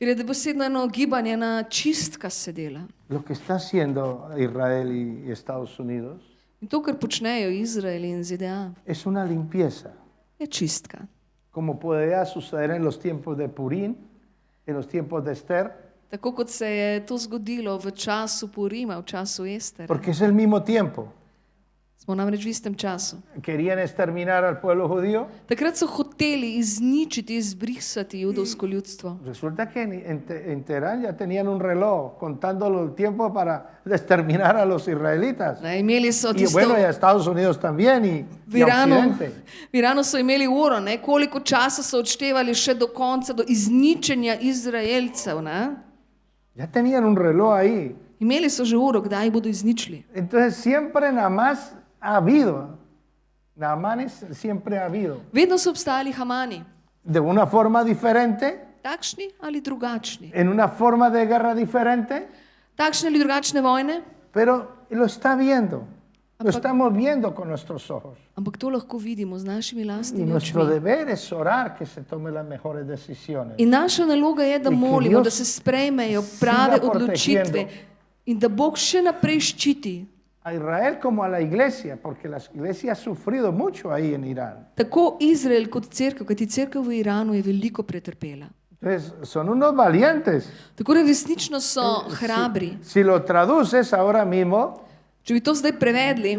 Speaker 2: Ker je dobesedno eno gibanje, ena čistka se dela.
Speaker 1: Lo que está haciendo Israel y Estados Unidos
Speaker 2: In to, kar počnejo Izrael in ZDA,
Speaker 1: es una limpieza,
Speaker 2: je čistka.
Speaker 1: como podría suceder en los tiempos de Purim, en los tiempos de Esther,
Speaker 2: Tako kot se je to zgodilo v času Purima, v času Ester.
Speaker 1: porque es el mismo tiempo.
Speaker 2: Smo namreč v istem času.
Speaker 1: Querían exterminar al pueblo judío.
Speaker 2: Takrat so hoteli izničiti, izbrisati judovsko ljudstvo.
Speaker 1: Resulta que en Teherán ya tenían un reloj contando el tiempo para exterminar a los israelitas.
Speaker 2: Ne, imeli so
Speaker 1: Y
Speaker 2: tisto,
Speaker 1: bueno, y a Estados Unidos también y a Occidente.
Speaker 2: v Iranu so imeli uro, ne, koliko časa so odštevali še do konca, do izničenja Izraelcev. Ne.
Speaker 1: Ya tenían un reloj ahí.
Speaker 2: Imeli so že uro, kdaj bodo izničili.
Speaker 1: Entonces siempre nada más ha habido, Naamanes siempre ha habido,
Speaker 2: Vedno so obstajali Hamani,
Speaker 1: de una forma diferente,
Speaker 2: takšni ali drugačni.
Speaker 1: en una forma de guerra diferente,
Speaker 2: Takšne ali drugačne vojne,
Speaker 1: pero lo está viendo, lo estamos viendo con nuestros ojos.
Speaker 2: ampak to lahko vidimo z našimi
Speaker 1: Y
Speaker 2: lastnimi
Speaker 1: nuestro
Speaker 2: očmi.
Speaker 1: deber es orar que se tomen las mejores decisiones.
Speaker 2: In naša naloga je, da
Speaker 1: In ki
Speaker 2: molimo,
Speaker 1: Dios
Speaker 2: da se sprejmejo prave
Speaker 1: siga
Speaker 2: odločitve
Speaker 1: protegiendo.
Speaker 2: in da Bog še naprej ščiti
Speaker 1: A Israel como a la iglesia, porque la iglesia ha sufrido mucho ahí en Irán.
Speaker 2: tako Izrael kot cerkev, kajti cerkev v Iranu je veliko pretrpela.
Speaker 1: Entonces, son unos valientes.
Speaker 2: Tako da resnično so hrabri.
Speaker 1: Si lo traduces ahora mismo,
Speaker 2: Če bi to zdaj prevedli,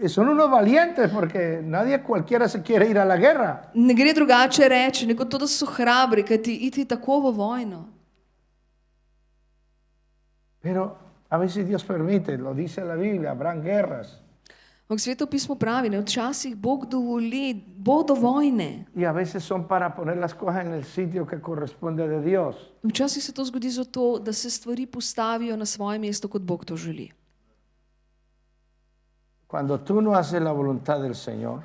Speaker 1: son unos valientes porque nadie cualquiera se quiere ir a la guerra.
Speaker 2: ne gre drugače reči, neko to, da so hrabri, kajti iti tako v vojno.
Speaker 1: Pero a veces Dios permite, lo dice la Biblia, habrán guerras.
Speaker 2: Ampak Sveto pismo pravi, ne, včasih Bog dovoli, bodo vojne.
Speaker 1: Y a veces son para poner las cosas en el sitio que corresponde de Dios.
Speaker 2: Včasih se to zgodi zato, da se stvari postavijo na svoje mesto, kot Bog to želi.
Speaker 1: Cuando tú no haces la voluntad del Señor,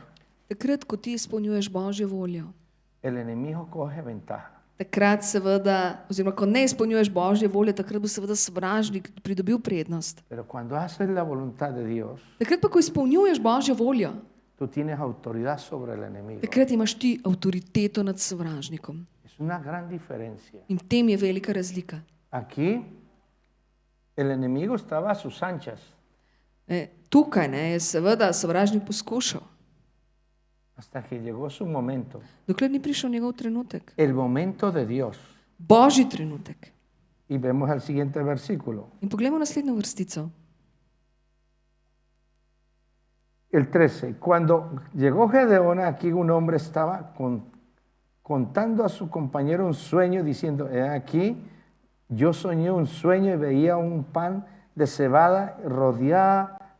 Speaker 2: Takrat, ko ti izpolnjuješ Božjo voljo,
Speaker 1: el enemigo coge ventaja.
Speaker 2: takrat seveda, oziroma ko ne izpolnjuješ Božje volje, takrat bo seveda sovražnik pridobil prednost.
Speaker 1: Pero cuando haces la voluntad de Dios,
Speaker 2: Takrat pa, ko izpolnjuješ Božjo voljo,
Speaker 1: tú tienes autoridad sobre el enemigo.
Speaker 2: takrat imaš ti avtoriteto nad sovražnikom.
Speaker 1: Es una gran diferencia.
Speaker 2: In v tem je velika razlika.
Speaker 1: Aquí el enemigo estaba a sus anchas
Speaker 2: Tukaj ne, je seveda sovražnik poskušal,
Speaker 1: hasta que llegó su momento,
Speaker 2: dokler ni prišel njegov trenutek.
Speaker 1: el momento de Dios.
Speaker 2: Božji trenutek.
Speaker 1: Y vemos el siguiente versículo,
Speaker 2: In poglejmo naslednjo vrstico.
Speaker 1: el 13. Cuando llegó Gedeón, aquí un hombre estaba contando a su compañero un sueño, diciendo, he aquí, yo soñé un sueño y veía un pan de cebada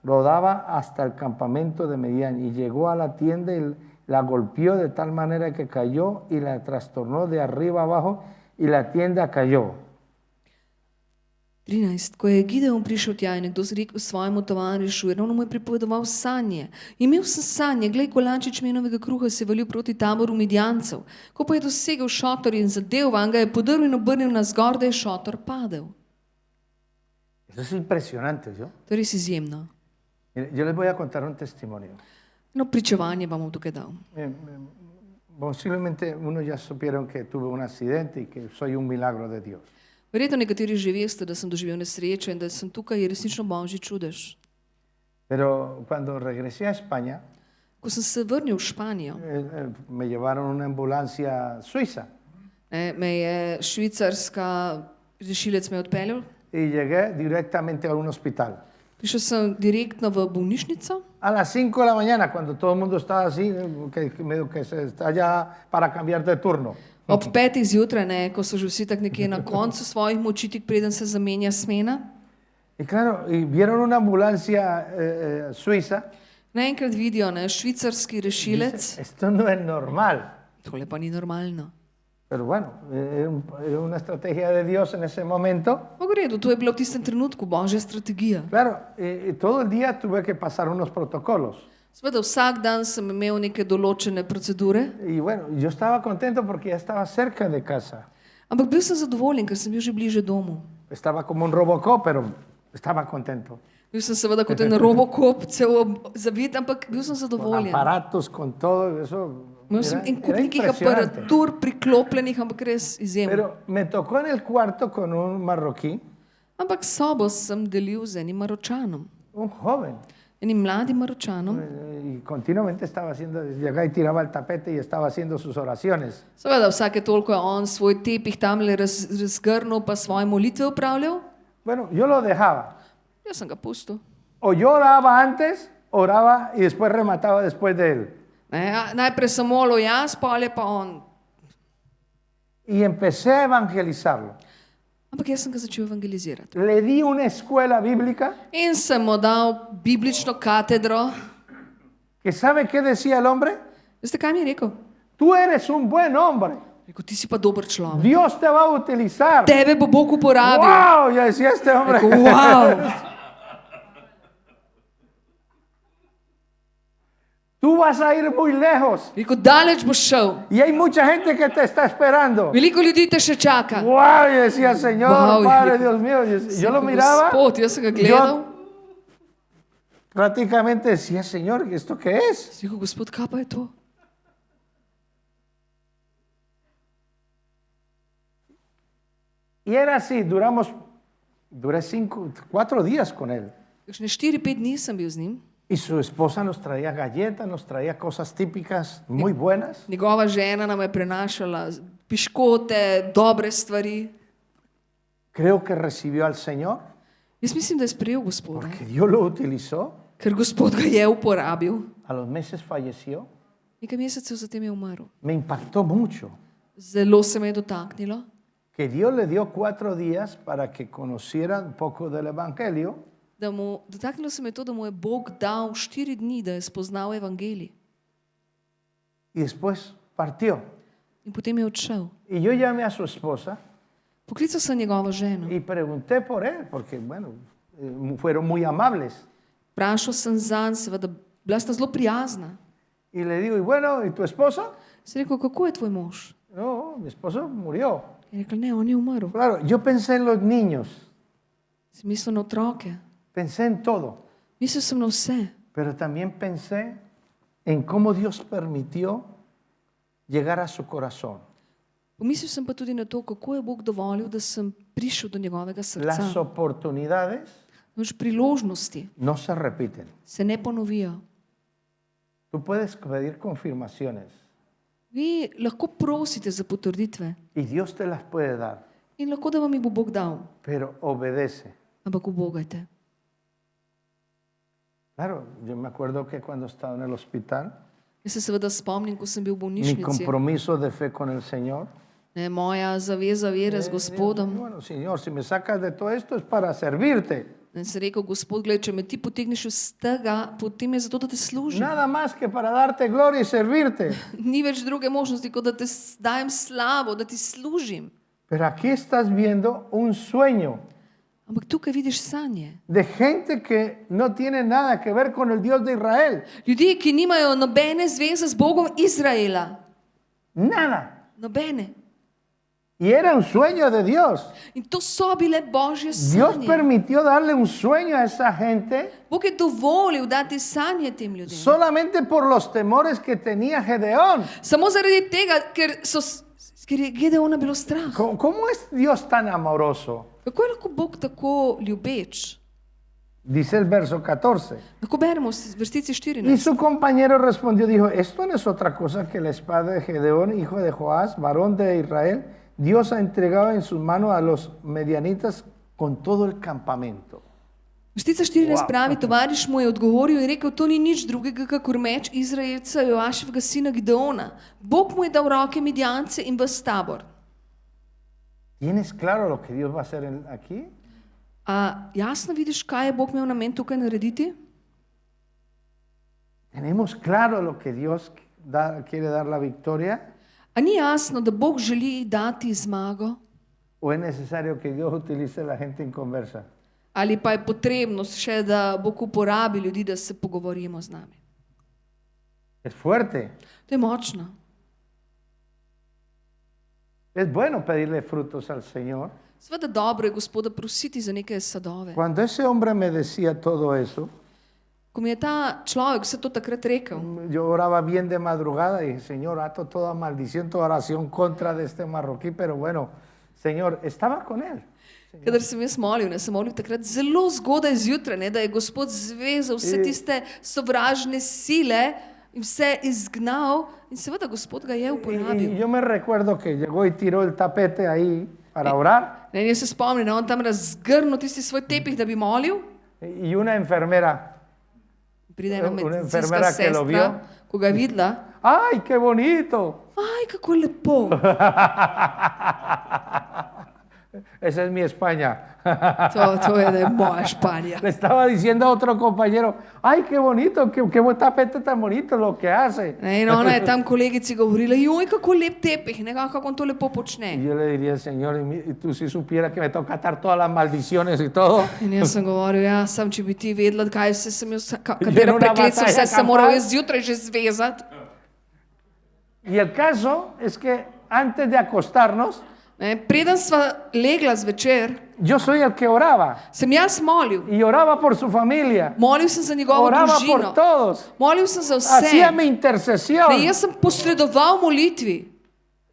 Speaker 1: rodaba hasta el campamento de Medián y llegó a la tienda y la golpeó de tal manera que cayó y la trastornó de arriba abajo y la tienda cayó.
Speaker 2: 13. Ko je Gideon prišel tja in nekdo zrekel svojemu tovarišu, je ravno mu je pripovedoval sanje. Imel sem sanje, glej, kolančič menovega kruha se je valil proti taboru Midjancev. Ko pa je dosegel šotor in zadev vanj, ga je podrl in obrnil na zgor, da je šotor padel.
Speaker 1: Eso es impresionante, ¿yo?
Speaker 2: To je res izjemno.
Speaker 1: Mire, yo les voy a contar un testimonio.
Speaker 2: No, pričevanje vam bom tukaj dal.
Speaker 1: Posiblemente unos ya supieron que tuve un accidente y que soy un milagro de Dios.
Speaker 2: Verjetno nekateri že veste, da sem doživel nesrečo in da sem tukaj je resnično Božji čudež.
Speaker 1: Pero cuando regresé a España,
Speaker 2: Ko sem se vrnil v Španijo,
Speaker 1: me llevaron una ambulancia suiza
Speaker 2: me je švicarska rešilec me odpeljal.
Speaker 1: y llegué directamente a un hospital.
Speaker 2: Prišel sem direktno v bolnišnico.
Speaker 1: A las 5 de la mañana, cuando todo el mundo estaba así, que se está ya para cambiar de turno.
Speaker 2: Ob 5 zjutraj, ne, ko so že vsi tak nekje na koncu svojih moči, tik preden se zamenja smena.
Speaker 1: Y claro, y vieron una ambulancia suiza.
Speaker 2: Naenkrat vidijo, ne, švicarski rešilec.
Speaker 1: Dicen, esto no es normal.
Speaker 2: Tole pa ni normalno.
Speaker 1: Pero bueno, era una estrategia de Dios en ese momento.
Speaker 2: V redu, to je bilo v tistem trenutku Božja strategija.
Speaker 1: Claro, todo el día tuve que pasar unos protocolos.
Speaker 2: Seveda vsak dan sem imel neke določene procedure,
Speaker 1: Y bueno, yo estaba contento porque ya estaba cerca de casa.
Speaker 2: ampak bil sem zadovoljen, ker sem bil že bliže domu.
Speaker 1: Estaba como un Robocop, pero estaba contento.
Speaker 2: Bil sem seveda kot en robokop, cel zavit, ampak bil sem
Speaker 1: Con
Speaker 2: zadovoljen.
Speaker 1: aparatos, con todo eso.
Speaker 2: Imel sem en kup
Speaker 1: Era
Speaker 2: nekih
Speaker 1: impresionante.
Speaker 2: aparatur priklopljenih, ampak res izjemno.
Speaker 1: Pero me tocó en el cuarto con un marroquí,
Speaker 2: Ampak sobo sem delil z enim Maročanom,
Speaker 1: un joven.
Speaker 2: enim mladim Maročanom.
Speaker 1: Y continuamente estaba haciendo, llegaba y tiraba el tapete y estaba haciendo sus oraciones.
Speaker 2: Seveda, vsake toliko je on svoj tepih tamle razgrnil pa svoje molitve upravljal.
Speaker 1: Bueno, yo lo dejaba.
Speaker 2: Jaz sem ga pustil.
Speaker 1: O yo oraba antes, oraba y después remataba después de él.
Speaker 2: Najprej sem molil jaz, pol je pa on.
Speaker 1: Y empecé a evangelizarlo.
Speaker 2: Ampak jaz sem ga začel evangelizirati.
Speaker 1: Le di una escuela bíblica
Speaker 2: In sem mu dal biblično katedro.
Speaker 1: que ¿sabe qué decía el hombre?
Speaker 2: Veste, kaj mi je rekel?
Speaker 1: Tú eres un buen hombre.
Speaker 2: Rekel, ti si pa dober človek.
Speaker 1: Dios te va a utilizar.
Speaker 2: Tebe bo Bog uporabil.
Speaker 1: ¡Wow! Ya decía este hombre.
Speaker 2: Rekel, wow.
Speaker 1: Tú vas a ir muy lejos.
Speaker 2: Rekel, daleč boš šel.
Speaker 1: Y hay mucha gente que te está esperando.
Speaker 2: Veliko ljudi te še čaka.
Speaker 1: ¡Wow! Y decía, Señor,
Speaker 2: Wow,
Speaker 1: Padre,
Speaker 2: y-
Speaker 1: Dios mío. Yo lo
Speaker 2: Rekel,
Speaker 1: miraba.
Speaker 2: Gospod, jaz sem ga gledal.
Speaker 1: Yo prácticamente decía, Señor, ¿esto qué es?
Speaker 2: Sem rekel, Gospod, kaj pa je to?
Speaker 1: Y era así, duré 4 días con él.
Speaker 2: Kakšne 4-5 dni sem bil z njim.
Speaker 1: Y su esposa nos traía galletas, nos traía cosas típicas muy buenas.
Speaker 2: Njegova žena nam je prenašala piškote, dobre stvari.
Speaker 1: Creo que recibió al Señor,
Speaker 2: Jaz mislim, da je sprejel Gospoda,
Speaker 1: porque Dios lo utilizó.
Speaker 2: ker Gospod ga je uporabil.
Speaker 1: A los meses falleció.
Speaker 2: Nekaj mesecev zatem je umrl.
Speaker 1: Me impactó mucho
Speaker 2: Zelo se me je dotaknilo,
Speaker 1: que Dios le dio 4 días para que conociera un poco del Evangelio.
Speaker 2: dotaknilo se me je to, da mu je Bog dal 4 dni, da je spoznal evangelij.
Speaker 1: Y después partió.
Speaker 2: In potem je odšel.
Speaker 1: Y yo llamé a su esposa
Speaker 2: Poklical sem njegovo ženo.
Speaker 1: y pregunté por él, porque bueno, fueron muy amables.
Speaker 2: Vprašal sem zanj, seveda, bila sta zelo prijazna.
Speaker 1: Y le digo, y bueno, ¿y tu esposo?
Speaker 2: Sem rekel, kako je tvoj mož?
Speaker 1: No, mi esposo murió.
Speaker 2: Je rekel, ne, on je umrl.
Speaker 1: Claro, yo pensé en los niños,
Speaker 2: Sem mislil na otroke.
Speaker 1: pensé en todo,
Speaker 2: Mislil sem na vse.
Speaker 1: pero también pensé en cómo Dios permitió llegar a su corazón.
Speaker 2: Pomislil sem pa tudi na to, kako je Bog dovolil, da sem prišel do njegovega
Speaker 1: Las
Speaker 2: srca.
Speaker 1: oportunidades
Speaker 2: Noč priložnosti
Speaker 1: no se repiten.
Speaker 2: se ne ponovijo.
Speaker 1: Tú puedes pedir confirmaciones
Speaker 2: Vi lahko prosite za potrditve
Speaker 1: y Dios te las puede dar,
Speaker 2: in lahko, da vam jih bo Bog dal,
Speaker 1: pero obedece.
Speaker 2: ampak ubogajte.
Speaker 1: Claro, yo me acuerdo que cuando estaba en el hospital,
Speaker 2: Jaz se seveda spomnim, ko sem bil v
Speaker 1: mi
Speaker 2: bolnišnici.
Speaker 1: compromiso de fe con el Señor.
Speaker 2: Moja zaveza vere z Gospodom.
Speaker 1: Bueno, Señor, si me sacas de todo esto es para servirte.
Speaker 2: In sem rekel, Gospod, gledaj, če me ti potegneš iz tega, potem je zato, da te služim.
Speaker 1: Nada más que para darte gloria y servirte.
Speaker 2: Ni več druge možnosti, kot da te dajem slavo, da ti služim.
Speaker 1: Pero aquí estás viendo un sueño
Speaker 2: Ampak tukaj vidiš sanje.
Speaker 1: de gente que no tiene nada que ver con el Dios de Israel.
Speaker 2: Ljudje, ki nimajo nobene zveze z Bogom Izraela.
Speaker 1: Nada.
Speaker 2: Nobene.
Speaker 1: Y era un sueño de Dios.
Speaker 2: In to so bile Božje
Speaker 1: Dios
Speaker 2: sanje.
Speaker 1: permitió darle un sueño a esa gente
Speaker 2: Bog je dovolil dati sanje tem ljudem.
Speaker 1: solamente por los temores que tenía Gedeón.
Speaker 2: Samo zaradi tega, ker je Gedeona bilo strah.
Speaker 1: ¿Cómo es Dios tan amoroso?
Speaker 2: Kako je lahko Bog tako ljubeč?
Speaker 1: Dice el verso 14.
Speaker 2: Lahko beremo v vrstici
Speaker 1: Y
Speaker 2: 14.
Speaker 1: su compañero respondió, dijo, esto no es otra cosa que la espada de Gedeón, hijo de Joás, varón de Israel. Dios ha entregado en sus manos a los medianitas con todo el campamento.
Speaker 2: Vrstica 14
Speaker 1: Wow.
Speaker 2: pravi, tovariš mu je odgovoril in rekel, to ni nič drugega, kakor meč Izraelca Joaševega sina Gideona. Bog mu je dal v roke Midjance in ves tabor.
Speaker 1: ¿Tienes claro lo que Dios va a hacer aquí?
Speaker 2: A jasno vidiš, kaj je Bog imel namen tukaj narediti?
Speaker 1: ¿Tenemos claro lo que Dios quiere dar la victoria?
Speaker 2: A ni jasno, da Bog želi dati zmago?
Speaker 1: ¿O es necesario que Dios utilice a la gente inconversa?
Speaker 2: Ali pa je potrebno še, da Bog uporabi ljudi, da se pogovorimo z nami?
Speaker 1: Es fuerte.
Speaker 2: To je močno.
Speaker 1: Es bueno pedirle frutos al Señor.
Speaker 2: Sveda dobro je Gospoda prositi za neke sadove.
Speaker 1: Cuando ese hombre me decía todo eso,
Speaker 2: Ko mi je ta človek vse to takrat rekel,
Speaker 1: Yo oraba bien de madrugada y dije, Señor, ato toda maldición, toda oración contra de este marroquí, pero bueno, Señor, estaba con él.
Speaker 2: kadar sem jaz molil, ne, sem molil takrat zelo zgodaj zjutraj, ne, da je Gospod zvezal vse tiste sovražne sile in vse izgnal in seveda Gospod ga je
Speaker 1: Y
Speaker 2: uporabil.
Speaker 1: yo me recuerdo que llegó y tiró el tapete ahí para orar
Speaker 2: Ne, in jaz se spomnim, da on tam razgrnil tisti svoj tepih, da bi molil.
Speaker 1: y una enfermera,
Speaker 2: Pride ena
Speaker 1: Una
Speaker 2: medicinska
Speaker 1: enfermera, que lo vio.
Speaker 2: sestra, ko ga je videla.
Speaker 1: ¡ay, qué bonito!
Speaker 2: Aj, kako lepo.
Speaker 1: Esa es mi España.
Speaker 2: To je, da je moja Španija.
Speaker 1: Le estaba diciendo a otro compañero, ¡ay, qué bonito! ¡Qué buen tapete tan bonito lo que hace!
Speaker 2: Ne, in ona je tam kolegici govorila, joj, kako lep tepih, ne, kako on to lepo
Speaker 1: Y
Speaker 2: počne.
Speaker 1: yo le diría, Señor, y tú si supieras que me toca atar todas las maldiciones y todo.
Speaker 2: In jaz sem govoril, ja, sam, če bi ti vedela, kaj vse sem jaz,
Speaker 1: Je
Speaker 2: katera
Speaker 1: ena
Speaker 2: prekletstva
Speaker 1: batalla
Speaker 2: vse sem moral
Speaker 1: campal.
Speaker 2: jaz zjutraj že zvezati.
Speaker 1: Y el caso es que antes de acostarnos,
Speaker 2: Ne, preden sva legla zvečer,
Speaker 1: yo soy el que oraba.
Speaker 2: sem jaz molil.
Speaker 1: Y oraba por su familia.
Speaker 2: Molil sem za njegovo
Speaker 1: Oraba por
Speaker 2: družino.
Speaker 1: todos.
Speaker 2: Molil sem za
Speaker 1: Hacía
Speaker 2: vse.
Speaker 1: mi intercesión.
Speaker 2: Ne, jaz sem posredoval molitvi.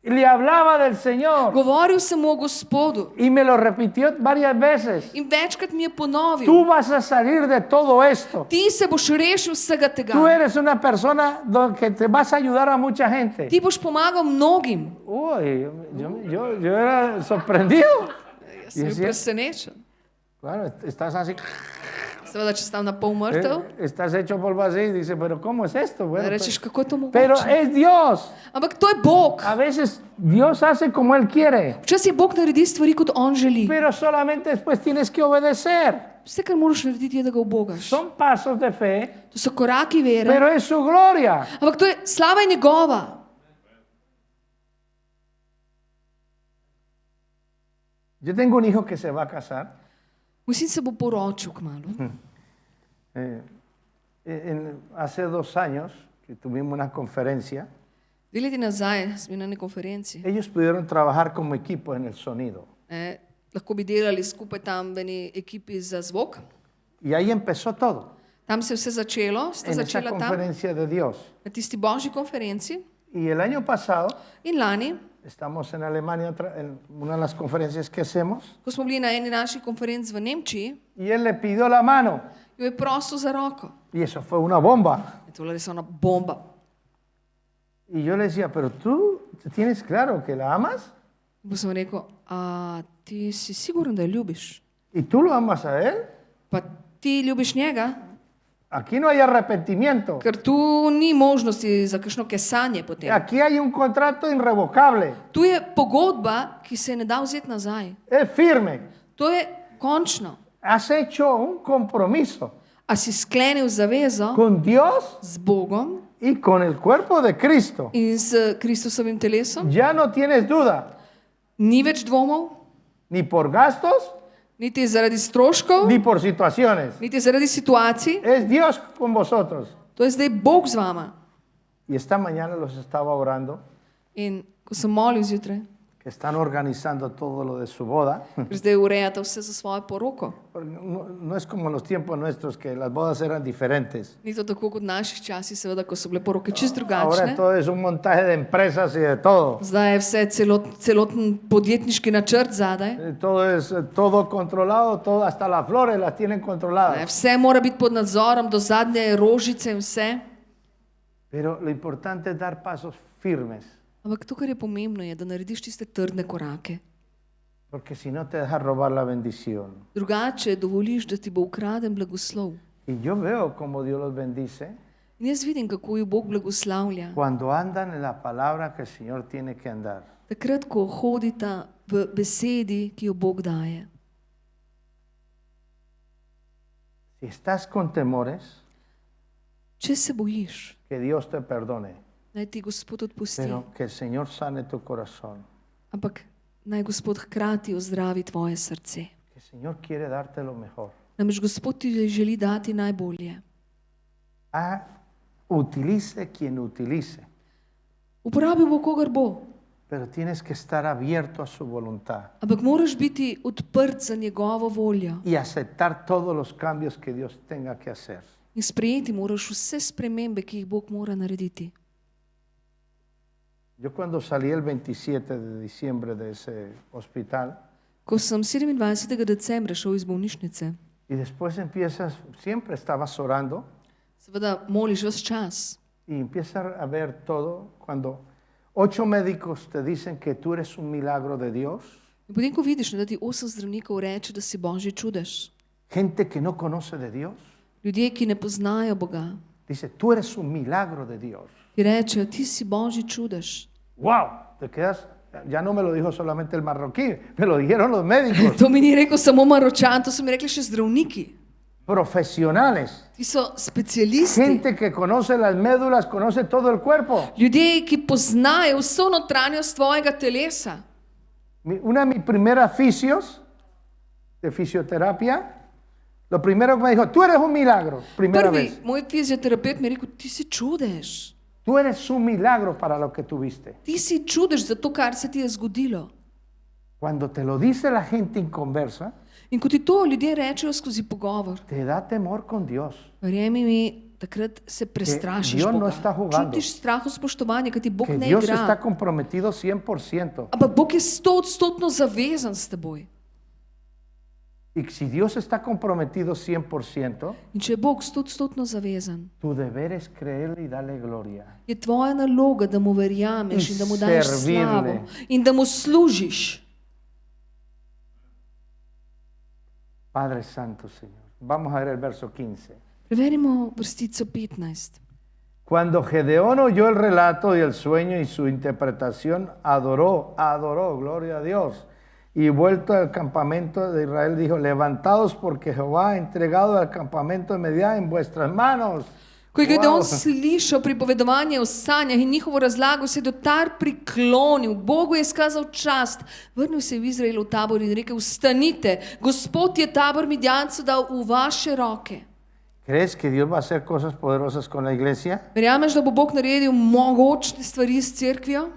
Speaker 1: Y le hablaba del Señor.
Speaker 2: Govoril sem o Gospodu.
Speaker 1: Y me lo repitió varias veces.
Speaker 2: In večkrat mi je ponovil,
Speaker 1: Tú vas a salir de todo esto.
Speaker 2: ti se boš rešil vsega tega.
Speaker 1: Tú eres una persona que te vas a ayudar a mucha gente.
Speaker 2: Ti boš pomagal mnogim.
Speaker 1: Uy, yo era sorprendido.
Speaker 2: Jaz sem bil
Speaker 1: Yes, yes.
Speaker 2: presenečen.
Speaker 1: Claro, estás así,
Speaker 2: Seveda, če sem na pol mrtev,
Speaker 1: estás hecho polvo así y dices, pero ¿cómo es esto? Bueno,
Speaker 2: rečeš, kako je to
Speaker 1: pero
Speaker 2: mogoče.
Speaker 1: es Dios.
Speaker 2: Ampak to je Bog.
Speaker 1: A veces Dios hace como Él quiere,
Speaker 2: Včasih Bog naredi stvari, kot On želi.
Speaker 1: pero solamente después tienes que obedecer.
Speaker 2: Vse, kar moraš narediti, je, da ga ubogaš.
Speaker 1: Son pasos de fe,
Speaker 2: To so koraki vere.
Speaker 1: pero es su gloria.
Speaker 2: Ampak to je slava je njegova.
Speaker 1: Yo tengo un hijo que se va a casar.
Speaker 2: Moj sin se bo poročil kmalu.
Speaker 1: Hace 2 años que tuvimos una conferencia,
Speaker 2: 2 leti nazaj smo bili na eni konferenci.
Speaker 1: ellos pudieron trabajar como equipo en el sonido.
Speaker 2: Lahko bi delali skupaj tam v eni ekipi za zvok.
Speaker 1: Y ahí empezó todo,
Speaker 2: Tam se je vse začelo, sta
Speaker 1: en esa
Speaker 2: začela tam
Speaker 1: conferencia de Dios.
Speaker 2: na tisti božji konferenci.
Speaker 1: Y el año pasado,
Speaker 2: In lani,
Speaker 1: estamos en Alemania, en una de las conferencias que hacemos,
Speaker 2: ko smo bili na eni naših konferenc v Nemčiji,
Speaker 1: y él le pidió la mano.
Speaker 2: jo je prosil za roko.
Speaker 1: Y eso fue una bomba.
Speaker 2: Je to bila res ona bomba.
Speaker 1: Y yo le decía, pero tú tienes claro que la amas
Speaker 2: In pa sem rekel, a ti si siguren, da jo ljubiš?
Speaker 1: y tú lo amas a él.
Speaker 2: Pa ti ljubiš njega?
Speaker 1: Aquí no hay arrepentimiento.
Speaker 2: Ker tu ni možnosti za kakšno kesanje potem.
Speaker 1: Aquí hay un contrato irrevocable.
Speaker 2: Tu je pogodba, ki se je ne da vzeti nazaj.
Speaker 1: Es firme.
Speaker 2: To je končno.
Speaker 1: Has hecho un compromiso
Speaker 2: A si sklenil zavezo
Speaker 1: con Dios
Speaker 2: z Bogom
Speaker 1: y con el cuerpo de Cristo.
Speaker 2: in s Kristusovim telesom?
Speaker 1: Ya no tienes duda,
Speaker 2: Ni več dvomov,
Speaker 1: ni por gastos,
Speaker 2: niti zaradi stroškov,
Speaker 1: ni por situaciones.
Speaker 2: niti zaradi situacij.
Speaker 1: Es Dios con vosotros.
Speaker 2: To je zdaj Bog z vama.
Speaker 1: Y esta mañana los estaba orando,
Speaker 2: In ko sem molil zjutraj,
Speaker 1: que están organizando todo lo de su boda.
Speaker 2: ker zdaj urejate vse za svojo poroko.
Speaker 1: No es como en los tiempos nuestros que las bodas eran diferentes.
Speaker 2: Ni to tako kot v naših časih, seveda, ko so bile poroke čist
Speaker 1: Ahora
Speaker 2: drugačne.
Speaker 1: todo es un montaje de empresas y de todo.
Speaker 2: Zdaj je vse celoten podjetniški načrt zadaj.
Speaker 1: Todo es todo controlado, todo, hasta las flores las tienen
Speaker 2: Ne,
Speaker 1: controladas.
Speaker 2: Vse mora biti pod nadzorom, do zadnje rožice in vse.
Speaker 1: Pero lo importante es dar pasos firmes,
Speaker 2: Ampak to, kar je pomembno, je, da narediš tiste trdne korake.
Speaker 1: porque si no te dejas robar la bendición.
Speaker 2: Drugače dovoliš, da ti bo ukraden blagoslov.
Speaker 1: Y yo veo cómo Dios los bendice
Speaker 2: In jaz vidim, kako jo Bog blagoslavlja.
Speaker 1: cuando andan en la palabra que el Señor tiene que andar.
Speaker 2: Takrat, ko hodita v besedi, ki jo Bog daje.
Speaker 1: Si estás con temores,
Speaker 2: Če se bojiš,
Speaker 1: que Dios te perdone,
Speaker 2: naj ti Gospod odpusti.
Speaker 1: pero que el Señor sane tu corazón.
Speaker 2: Ampak naj Gospod hkrati ozdravi tvoje srce.
Speaker 1: Que el Señor quiere darte lo mejor.
Speaker 2: Namreč Gospod ti želi dati najbolje.
Speaker 1: Utilice quien utilice,
Speaker 2: Uporabil bo, kogar bo.
Speaker 1: pero tienes que estar abierto a su voluntad
Speaker 2: Ampak moraš biti odprt za njegovo voljo
Speaker 1: y aceptar todos los cambios que Dios tenga que hacer.
Speaker 2: In sprejeti moraš vse spremembe, ki jih Bog mora narediti.
Speaker 1: Yo cuando salí el 27 de diciembre de ese hospital,
Speaker 2: Ko sem 27. decembra šel iz bolnišnice,
Speaker 1: y después empiezas, siempre estabas orando,
Speaker 2: seveda moliš ves čas.
Speaker 1: y empiezas a ver todo, cuando 8 médicos te dicen que tú eres un milagro de Dios,
Speaker 2: In potem, ko vidiš, da ti 8 zdravnikov reče, da si Božji čudež,
Speaker 1: gente que no conoce de Dios,
Speaker 2: ljudje, ki ne poznajo Boga,
Speaker 1: dice, tú eres un milagro de Dios.
Speaker 2: ti rečejo, ti si Božji čudež.
Speaker 1: ¡Wow! Te quedas, ya no me lo dijo solamente el marroquí, me lo dijeron los médicos,
Speaker 2: To mi ni rekel samo Maročan, to so mi rekli še zdravniki.
Speaker 1: profesionales,
Speaker 2: Ti so specialisti,
Speaker 1: gente que conoce las médulas, conoce todo el cuerpo.
Speaker 2: ljudje, ki poznajo vso notranjost tvojega telesa.
Speaker 1: Una de mis primeras fisios de fisioterapia, lo primero que me dijo, tú eres un milagro, primera vez.
Speaker 2: Moj fizioterapeut mi je rekel, ti si čudež.
Speaker 1: Tú eres un milagro para lo que tuviste.
Speaker 2: Ti si čudež za to, kar se ti je zgodilo.
Speaker 1: Cuando te lo dice la gente inconversa,
Speaker 2: In ko ti to ljudje rečejo skozi pogovor,
Speaker 1: te da temor con Dios.
Speaker 2: verjemi mi, takrat se prestrašiš
Speaker 1: Dios no
Speaker 2: Boga.
Speaker 1: está jugando.
Speaker 2: Čutiš strah v spoštovanje, ker ti Bog
Speaker 1: Que
Speaker 2: ne
Speaker 1: Dios está
Speaker 2: igra.
Speaker 1: comprometido 100%.
Speaker 2: Ampak Bog je 100% zavezan s teboj.
Speaker 1: Y si Dios está comprometido 100%,
Speaker 2: In če je Bog 100% zavezan,
Speaker 1: tu deber es creerle y darle gloria.
Speaker 2: je tvoja naloga, da mu verjameš in da mu daješ
Speaker 1: servirle.
Speaker 2: slavo in da mu služiš.
Speaker 1: Padre Santo, Señor. Vamos a ver el verso 15.
Speaker 2: Preverimo vrstico 15.
Speaker 1: Cuando Gedeón oyó el relato y el sueño y su interpretación, adoró, gloria a Dios. Y vuelto al campamento de Israel, dijo, levantaos porque Jehová ha entregado al campamento de Medián en vuestras manos.
Speaker 2: Ko je Gedeon
Speaker 1: Wow.
Speaker 2: slišal pripovedovanje o sanjah in njihovo razlago, se je dotar priklonil, Bogu je izkazal čast, vrnil se je v Izraelu v tabor in rekel, vstanite, Gospod je tabor Midjancev dal v vaše roke.
Speaker 1: ¿Crees que Dios va a hacer cosas poderosas con la iglesia?
Speaker 2: Verjameš, da bo Bog naredil mogočne stvari s cerkvijo?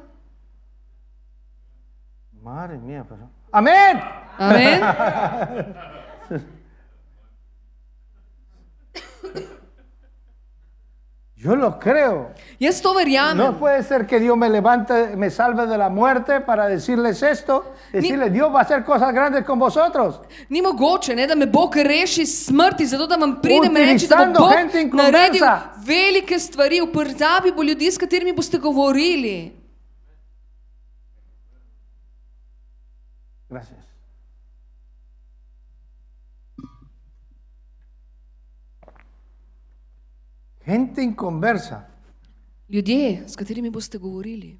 Speaker 1: Madre mía, pero... ¡Amén!
Speaker 2: Amen?
Speaker 1: Yo lo creo.
Speaker 2: Jaz to
Speaker 1: No
Speaker 2: verjamem.
Speaker 1: puede ser que Dios me levante, me salve de la muerte para decirles esto, decirles, Dios va a hacer cosas grandes con vosotros.
Speaker 2: Ni mogoče, ne, da me Bog reši iz smrti, zato da vam pridem in reči, da bo
Speaker 1: Utilizando
Speaker 2: Bog
Speaker 1: gente in
Speaker 2: naredil
Speaker 1: conversa.
Speaker 2: velike stvari, uporabil bo ljudi, s katerimi boste govorili.
Speaker 1: Gracias. Gente inconversa.
Speaker 2: Ljudje, s katerimi boste govorili.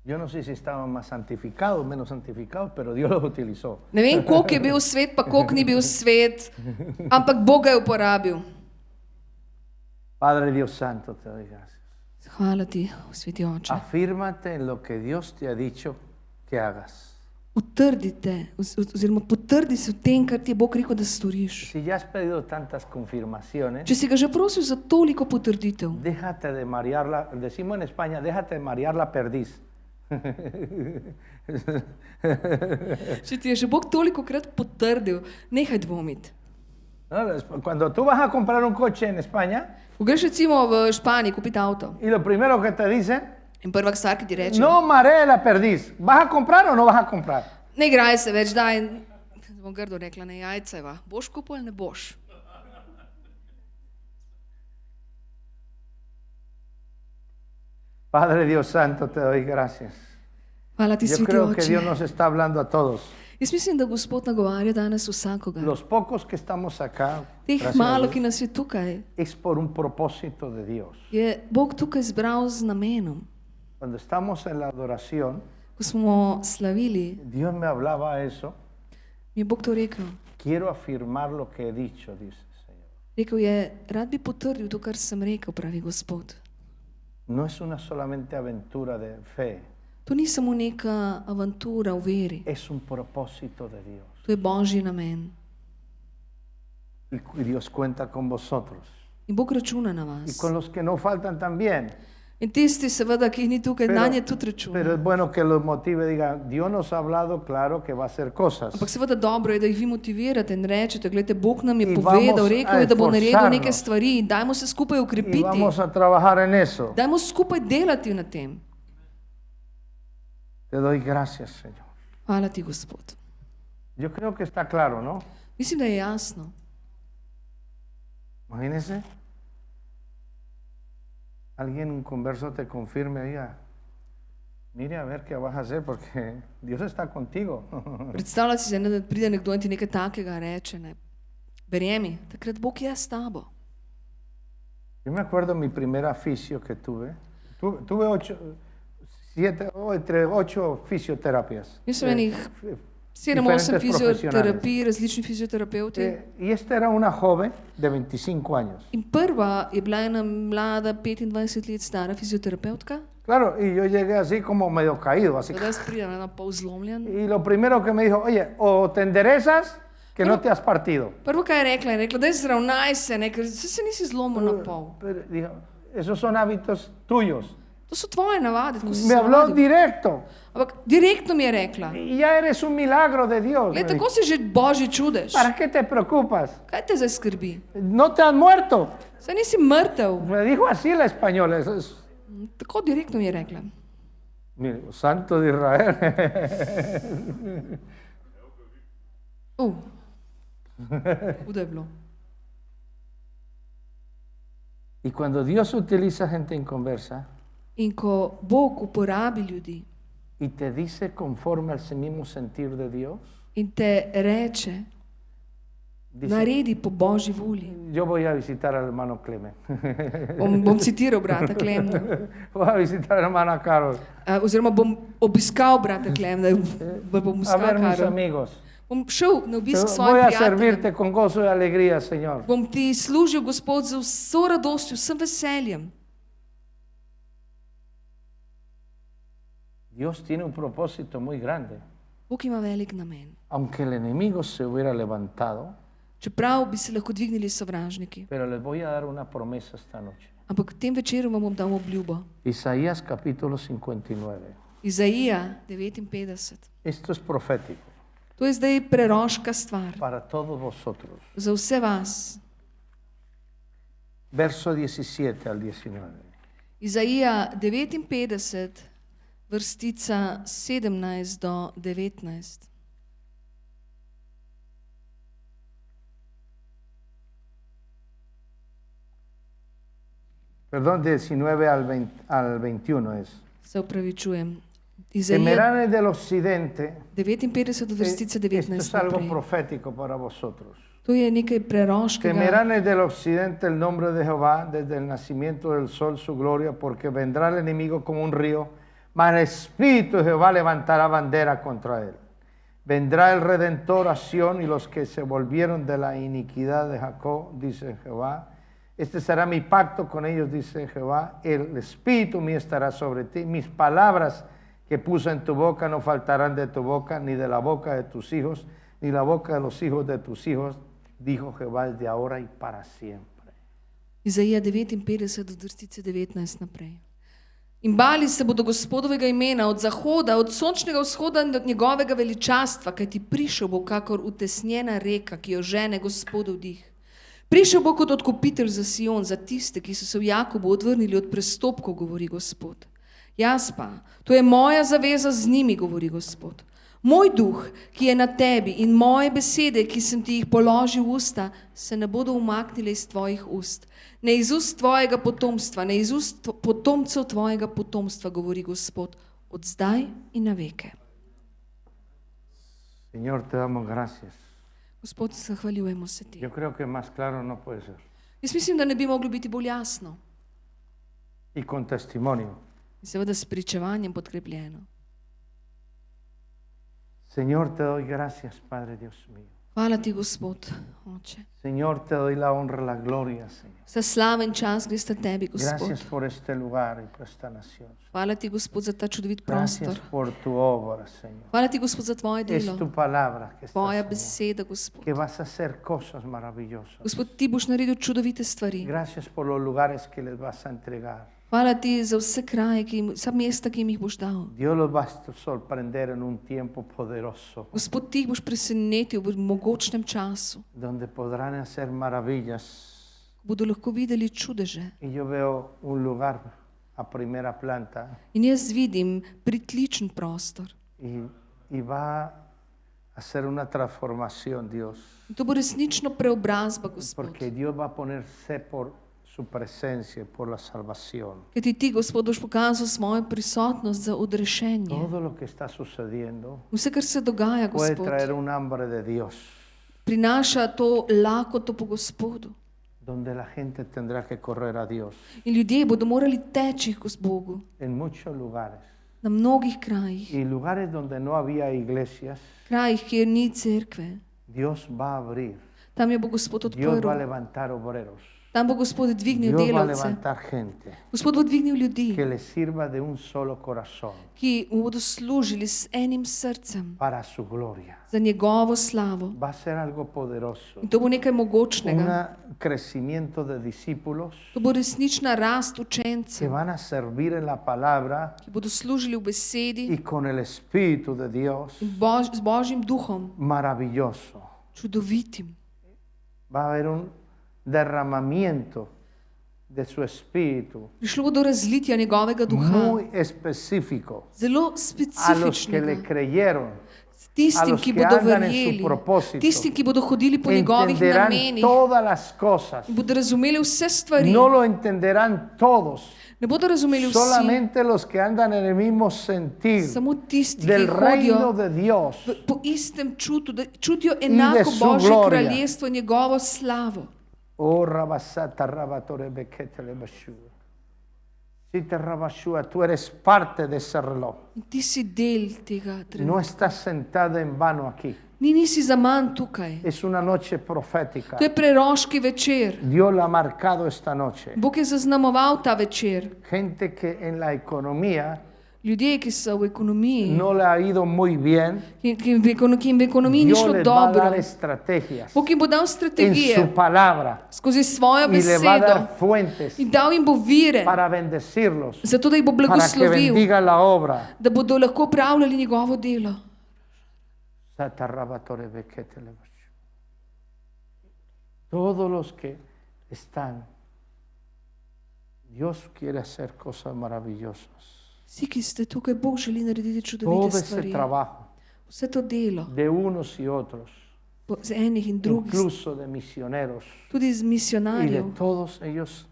Speaker 1: Yo no sé si estaban más santificados, menos santificados, pero Dios los utilizó.
Speaker 2: Ne vem, koliko je bil svet, pa koliko ni bil svet, ampak Bog ga je uporabil.
Speaker 1: Padre Dios Santo, te doy gracias.
Speaker 2: Hvala ti, sveti oče.
Speaker 1: Afírmate en lo que Dios te ha dicho que hagas.
Speaker 2: Utrdite, oziroma potrdi se v tem, kar ti je Bog rekel, da storiš.
Speaker 1: Si ya has pedido tantas confirmaciones,
Speaker 2: Če si ga že prosil za toliko potrditev,
Speaker 1: déjate de marear decimos en España, déjate de marear la perdiz.
Speaker 2: če ti je že Bog toliko krat potrdil, nehaj dvomiti.
Speaker 1: ¿No? Cuando tú vas a comprar un coche en España
Speaker 2: Ko greš recimo v Španiji kupiti avto
Speaker 1: y lo primero que te dicen,
Speaker 2: in prva stvar, ki ti reče,
Speaker 1: no maree la perdiz, ¿vas a comprar o no vas a comprar?
Speaker 2: ne igraj se več, daj, bom grdo rekla, ne jajceva, boš kupil ali ne boš?
Speaker 1: Padre Dios Santo, te doy gracias.
Speaker 2: Hvala ti,
Speaker 1: Yo
Speaker 2: sveti
Speaker 1: creo que
Speaker 2: oče.
Speaker 1: Dios nos está hablando a todos.
Speaker 2: Jaz mislim, da Gospod nagovarja danes vsakoga.
Speaker 1: Los pocos que estamos acá,
Speaker 2: Teh
Speaker 1: gracias a
Speaker 2: malo,
Speaker 1: Dios,
Speaker 2: ki nas je tukaj,
Speaker 1: es por un propósito de Dios.
Speaker 2: je Bog tukaj zbral z namenom.
Speaker 1: Cuando estamos en la adoración,
Speaker 2: Ko smo slavili,
Speaker 1: Dios me hablaba eso.
Speaker 2: mi je Bog to rekel.
Speaker 1: Quiero afirmar lo que he dicho, dice el Señor.
Speaker 2: Rekel je, rad bi potrdil to, kar sem rekel, pravi Gospod.
Speaker 1: No es una solamente aventura de fe,
Speaker 2: To ni samo neka avantura v veri,
Speaker 1: es un propósito de Dios.
Speaker 2: to je Božji namen.
Speaker 1: Y Dios cuenta con vosotros.
Speaker 2: In Bog računa na
Speaker 1: Y
Speaker 2: vas.
Speaker 1: con los que no faltan también.
Speaker 2: In tisti, seveda, ki jih ni tukaj, na nje tudi računa.
Speaker 1: Pero es bueno que los motive, diga, Dios nos ha hablado claro que va a hacer cosas.
Speaker 2: Ampak seveda dobro je, da jih vi motivirate in rečete, gledajte, Bog nam je
Speaker 1: In
Speaker 2: povedal,
Speaker 1: vamos
Speaker 2: rekel
Speaker 1: a
Speaker 2: je, da bo naredil
Speaker 1: esforzarnos.
Speaker 2: neke stvari in dajmo se skupaj
Speaker 1: Y
Speaker 2: ukrepiti.
Speaker 1: vamos a trabajar en eso.
Speaker 2: Dajmo skupaj delati na tem.
Speaker 1: Te doy gracias, Señor.
Speaker 2: Hvala ti, Gospod.
Speaker 1: Yo creo que está claro, ¿no?
Speaker 2: Mislim, da je jasno.
Speaker 1: Imagínense. Alguien, un converso, te confirme, diga, mire a ver qué vas a hacer porque Dios está contigo.
Speaker 2: Predstavljaj si, da pride nekdo in ti nekaj takega reče, ne. Verjemi, takrat Bog je s tabo.
Speaker 1: Yo me acuerdo mi primer oficio que tuve. Tuve 8 fisioterapias.
Speaker 2: Jaz sem enih 7-8
Speaker 1: diferentes
Speaker 2: fizioterapij, različnih fizioterapevtov.
Speaker 1: Y esta era una joven de 25 años.
Speaker 2: In prva je bila ena mlada, 25 let stara fizioterapeutka.
Speaker 1: Claro, y yo llegué así como medio caído, así.
Speaker 2: Zdaj jaz pridem ena pol zlomljen.
Speaker 1: Y lo primero que me dijo, oye, o te enderezas, que no te has partido.
Speaker 2: Prvo, kaj je rekla, daj zravnaj se, ne, ker se nisi zlomil na pol.
Speaker 1: Pero dijo, esos son hábitos tuyos.
Speaker 2: To so tvoje navade, tako si
Speaker 1: Me
Speaker 2: se
Speaker 1: habló
Speaker 2: navadil.
Speaker 1: directo.
Speaker 2: Ampak direktno mi je rekla,
Speaker 1: Y ya eres un milagro de Dios.
Speaker 2: gled,
Speaker 1: me
Speaker 2: tako
Speaker 1: dijo.
Speaker 2: si že božji čudež.
Speaker 1: ¿Para qué te preocupas?
Speaker 2: Kaj te zdaj skrbi?
Speaker 1: No te has muerto.
Speaker 2: Saj nisi mrtev.
Speaker 1: Me dijo así el español.
Speaker 2: Tako direktno mi je rekla.
Speaker 1: Mire, Santo de Israel.
Speaker 2: Hudo je bilo.
Speaker 1: Y cuando Dios utiliza gente inconversa
Speaker 2: In ko Bog uporabi ljudi
Speaker 1: y te dice conforme al mismo sentir de Dios,
Speaker 2: in te reče,
Speaker 1: dice,
Speaker 2: naredi po božji volji.
Speaker 1: yo voy a visitar al hermano Clemen.
Speaker 2: Bom citiral brata Klemna.
Speaker 1: Voy a visitar a la hermana Carol.
Speaker 2: Oziroma bom obiskal brata Klemna, bom
Speaker 1: A
Speaker 2: obiskal
Speaker 1: ver mis
Speaker 2: Karol.
Speaker 1: amigos.
Speaker 2: Bom šel na obisk
Speaker 1: Voy
Speaker 2: svojim
Speaker 1: a
Speaker 2: prijateljem.
Speaker 1: servirte con gozo y alegría, Señor.
Speaker 2: Bom ti služil, Gospod, z vso radostjo, vsem veseljem.
Speaker 1: Dios tiene un propósito muy grande.
Speaker 2: Bog ima velik namen.
Speaker 1: Aunque el enemigo se hubiera levantado,
Speaker 2: Čeprav bi se lahko dvignili sovražniki.
Speaker 1: pero les voy a dar una promesa esta noche.
Speaker 2: Ampak tem večeru vam bom dal obljubo.
Speaker 1: Isaías capítulo 59.
Speaker 2: Izaija 59.
Speaker 1: Esto es profético
Speaker 2: To je zdaj preroška stvar
Speaker 1: para todos vosotros.
Speaker 2: za vse vas.
Speaker 1: Verso 17 al 19.
Speaker 2: Izaija 59, vrstica 17 do 19.
Speaker 1: Perdón, 19 al 21 es.
Speaker 2: Se upravičujem. Izaija
Speaker 1: Temerán del occidente.
Speaker 2: 59 do vrstica
Speaker 1: Esto
Speaker 2: 19
Speaker 1: es algo
Speaker 2: naprej.
Speaker 1: profético para vosotros.
Speaker 2: To je nekaj preroškega.
Speaker 1: Temerán del occidente el nombre de Jehová, desde el nacimiento del sol su gloria, porque vendrá el enemigo como un río, mas el Espíritu de Jehová levantará bandera contra él. Vendrá el Redentor a Sión y los que se volvieron de la iniquidad de Jacob, dice Jehová. Este será mi pacto con ellos, dice Jehová. El Espíritu mío estará sobre ti. Mis palabras que puse en tu boca no faltarán de tu boca, ni de la boca de tus hijos, ni la boca de los hijos de tus hijos, dijo Jehová desde ahora y para siempre.
Speaker 2: Izaija 59 do vrstice 19 naprej. In bali se bodo Gospodovega imena od zahoda, od sončnega vzhoda in od njegovega veličastva, kajti prišel bo kakor utesnjena reka, ki jo žene Gospodov dih. Prišel bo kot odkupitelj za Sion, za tiste, ki so se v Jakobu odvrnili od prestopkov, govori Gospod. Jaz pa, to je moja zaveza z njimi, govori Gospod. Moj duh, ki je na tebi, in moje besede, ki sem ti jih položil v usta, se ne bodo umaknile iz tvojih ust. Ne iz ust tvojega potomstva, ne iz ust potomcev tvojega potomstva, govori Gospod, od zdaj in na veke.
Speaker 1: Señor, te damos gracias.
Speaker 2: Gospod, zahvaljujemo se ti.
Speaker 1: Yo creo que más claro no puede ser.
Speaker 2: Jaz mislim, da ne bi moglo biti bolj jasno
Speaker 1: Y con testimonio.
Speaker 2: in seveda s pričevanjem podkrepljeno.
Speaker 1: Señor, te doy gracias, Padre Dios mío.
Speaker 2: Hvala ti, Gospod, Oče.
Speaker 1: Señor, te doy la honra, la gloria, Señor.
Speaker 2: Vsa slava in čas gre sta tebi, Gospod.
Speaker 1: Gracias por este lugar y por esta nación.
Speaker 2: Hvala ti, Gospod, za ta čudovit
Speaker 1: Gracias
Speaker 2: prostor.
Speaker 1: por tu obra, Señor.
Speaker 2: Hvala ti, Gospod, za tvoje
Speaker 1: Es
Speaker 2: delo,
Speaker 1: tu palabra que está,
Speaker 2: tvoja
Speaker 1: Señor,
Speaker 2: beseda, Gospod.
Speaker 1: que vas a hacer cosas maravillosas.
Speaker 2: Gospod, ti boš naredil čudovite stvari.
Speaker 1: Gracias por los lugares que les vas a entregar.
Speaker 2: Hvala ti za vse kraje, vsa mesta, ki jim jih boš dal.
Speaker 1: Dios los va a sorprender en un tiempo poderoso,
Speaker 2: Gospod, ti jih boš presenetil v mogočnem času,
Speaker 1: donde podrán hacer maravillas.
Speaker 2: bodo lahko videli čudeže.
Speaker 1: Y yo veo un lugar a primera planta
Speaker 2: In jaz vidim pritličen prostor.
Speaker 1: y va a hacer una transformación, Dios,
Speaker 2: In to bo resnično preobrazba, Gospod.
Speaker 1: porque Dios va a ponerse por su presencia, por la salvación.
Speaker 2: Ker ti, Gospod, boš pokazal svojo prisotnost za odrešenje.
Speaker 1: Todo lo que está sucediendo
Speaker 2: Vse, kar se dogaja,
Speaker 1: puede
Speaker 2: Gospod,
Speaker 1: traer un hambre de Dios,
Speaker 2: prinaša to lakoto po Gospodu.
Speaker 1: donde la gente tendrá que correr a Dios.
Speaker 2: In ljudje bodo morali teči k Bogu
Speaker 1: En muchos lugares
Speaker 2: na mnogih krajih,
Speaker 1: y lugares donde no había iglesias,
Speaker 2: krajih, kjer ni cerkve.
Speaker 1: Dios va a abrir.
Speaker 2: Tam je bo Gospod
Speaker 1: Dios va a
Speaker 2: odprl.
Speaker 1: levantar obreros.
Speaker 2: Tam bo Gospod dvignil
Speaker 1: Dios va a
Speaker 2: delavce.
Speaker 1: levantar gente
Speaker 2: Gospod bo dvignil ljudi,
Speaker 1: que le sirva de un solo corazón
Speaker 2: ki mu bodo služili s enim srcem
Speaker 1: para su gloria.
Speaker 2: za njegovo slavo.
Speaker 1: Va a ser algo poderoso.
Speaker 2: In to bo nekaj mogočnega.
Speaker 1: Un crecimiento de discípulos
Speaker 2: To bo resnična rast
Speaker 1: que
Speaker 2: učencev,
Speaker 1: van a servir en la palabra
Speaker 2: ki bodo služili v besedi
Speaker 1: y con el Espíritu de Dios
Speaker 2: in z Božjim duhom,
Speaker 1: maravilloso.
Speaker 2: čudovitim.
Speaker 1: Va a haber un derramamiento de su Espíritu
Speaker 2: Prišlo bo do razlitja njegovega duha,
Speaker 1: muy específico
Speaker 2: zelo
Speaker 1: a los que
Speaker 2: specifičnega.
Speaker 1: le creyeron, a
Speaker 2: Tistim,
Speaker 1: los
Speaker 2: ki
Speaker 1: que
Speaker 2: bodo
Speaker 1: andan en su
Speaker 2: verjeli,
Speaker 1: propósito,
Speaker 2: tistim, ki bodo hodili po njegovih
Speaker 1: entenderán
Speaker 2: namenih,
Speaker 1: todas las cosas.
Speaker 2: in bodo razumeli vse stvari.
Speaker 1: No lo entenderán todos,
Speaker 2: Ne bodo razumeli vsi,
Speaker 1: solamente los que andan en el mismo sentir
Speaker 2: samo tisti, ki
Speaker 1: del reino
Speaker 2: hodijo
Speaker 1: de Dios.
Speaker 2: po istem čutu, da čutijo enako
Speaker 1: su
Speaker 2: Božje
Speaker 1: gloria.
Speaker 2: kraljestvo, njegovo slavo.
Speaker 1: Oh, Rabasata, Rabatore, Beketele, Bashua. Si te Rabashua, tú eres parte de ese reloj.
Speaker 2: In ti si del tega
Speaker 1: No
Speaker 2: trenutka.
Speaker 1: estás sentada en vano aquí.
Speaker 2: Nisi zaman tukaj.
Speaker 1: Es una noche profética.
Speaker 2: To je preroški večer.
Speaker 1: Dios la ha marcado esta noche.
Speaker 2: Bog je zaznamoval ta večer.
Speaker 1: Gente que en la economía
Speaker 2: Ljudje, ki so v ekonomiji,
Speaker 1: no le ha ido muy bien,
Speaker 2: ki jim v ekonomiji ni
Speaker 1: Dios
Speaker 2: šlo
Speaker 1: les va a
Speaker 2: dobro.
Speaker 1: dar estrategias
Speaker 2: Bog jim bo dal
Speaker 1: en
Speaker 2: strategije
Speaker 1: su palabra
Speaker 2: skozi svojo
Speaker 1: y le va a
Speaker 2: besedo
Speaker 1: dar fuentes
Speaker 2: in dal jim bo vire,
Speaker 1: para bendecirlos,
Speaker 2: zato da jih bo
Speaker 1: para que
Speaker 2: blagoslovil,
Speaker 1: bendiga la obra.
Speaker 2: da bodo lahko upravljali njegovo delo.
Speaker 1: Todos los que están, Dios quiere hacer cosas maravillosas.
Speaker 2: Vsi, ki ste tukaj, Bog želi narediti
Speaker 1: Todo
Speaker 2: čudovite
Speaker 1: ese
Speaker 2: stvari.
Speaker 1: trabajo
Speaker 2: Vse to delo
Speaker 1: de unos y otros,
Speaker 2: z enih in drugih,
Speaker 1: incluso de misioneros
Speaker 2: tudi z
Speaker 1: y de
Speaker 2: misionarjev.
Speaker 1: todos ellos,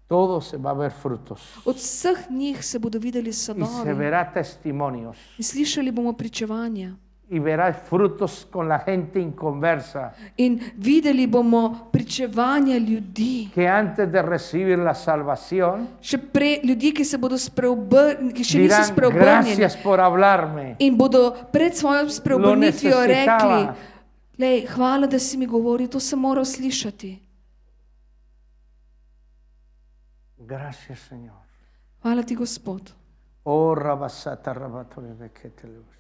Speaker 1: todo se va a ver frutos
Speaker 2: Od vseh njih se bodo videli
Speaker 1: y se
Speaker 2: sadovi
Speaker 1: verá testimonios
Speaker 2: in slišali bomo pričevanja.
Speaker 1: y verás frutos con la gente inconversa
Speaker 2: In videli bomo pričevanja ljudi,
Speaker 1: que antes de recibir la salvación
Speaker 2: ljudi, ki se bodo ki še niso
Speaker 1: dirán
Speaker 2: spreobrnjeni
Speaker 1: gracias por hablarme.
Speaker 2: in bodo pred svojo spreobrnitvijo
Speaker 1: Lo
Speaker 2: rekli:
Speaker 1: necesitava.
Speaker 2: Lej, hvala, da si mi govoril, to sem moral slišati.
Speaker 1: Gracias, Señor.
Speaker 2: Hvala ti, Gospod.
Speaker 1: Oh, Rabasata, Rabatore, Beketele.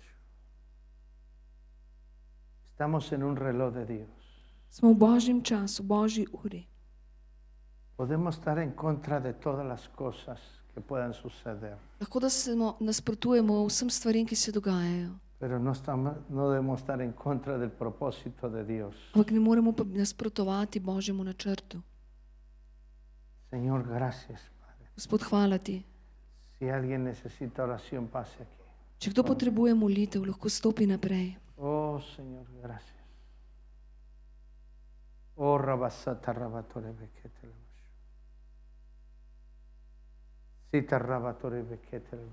Speaker 1: Estamos en un reloj de Dios.
Speaker 2: Smo v Božjem času, v Božji uri.
Speaker 1: Podemos estar en contra de todas las cosas que puedan suceder,
Speaker 2: Lahko da se nasprotujemo vsem stvarem, ki se dogajajo,
Speaker 1: pero no debemos estar en contra del propósito de Dios.
Speaker 2: ampak ne moremo pa nasprotovati Božjemu načrtu.
Speaker 1: Señor, gracias, Padre.
Speaker 2: Gospod, hvala ti.
Speaker 1: Si alguien necesita oración, pase aquí.
Speaker 2: Če kdo potrebuje molitev, lahko stopi naprej.
Speaker 1: Oh, Señor, gracias. Oh, Rabasata, Rabatore, Beketele. Sita, Rabatore, Beketele.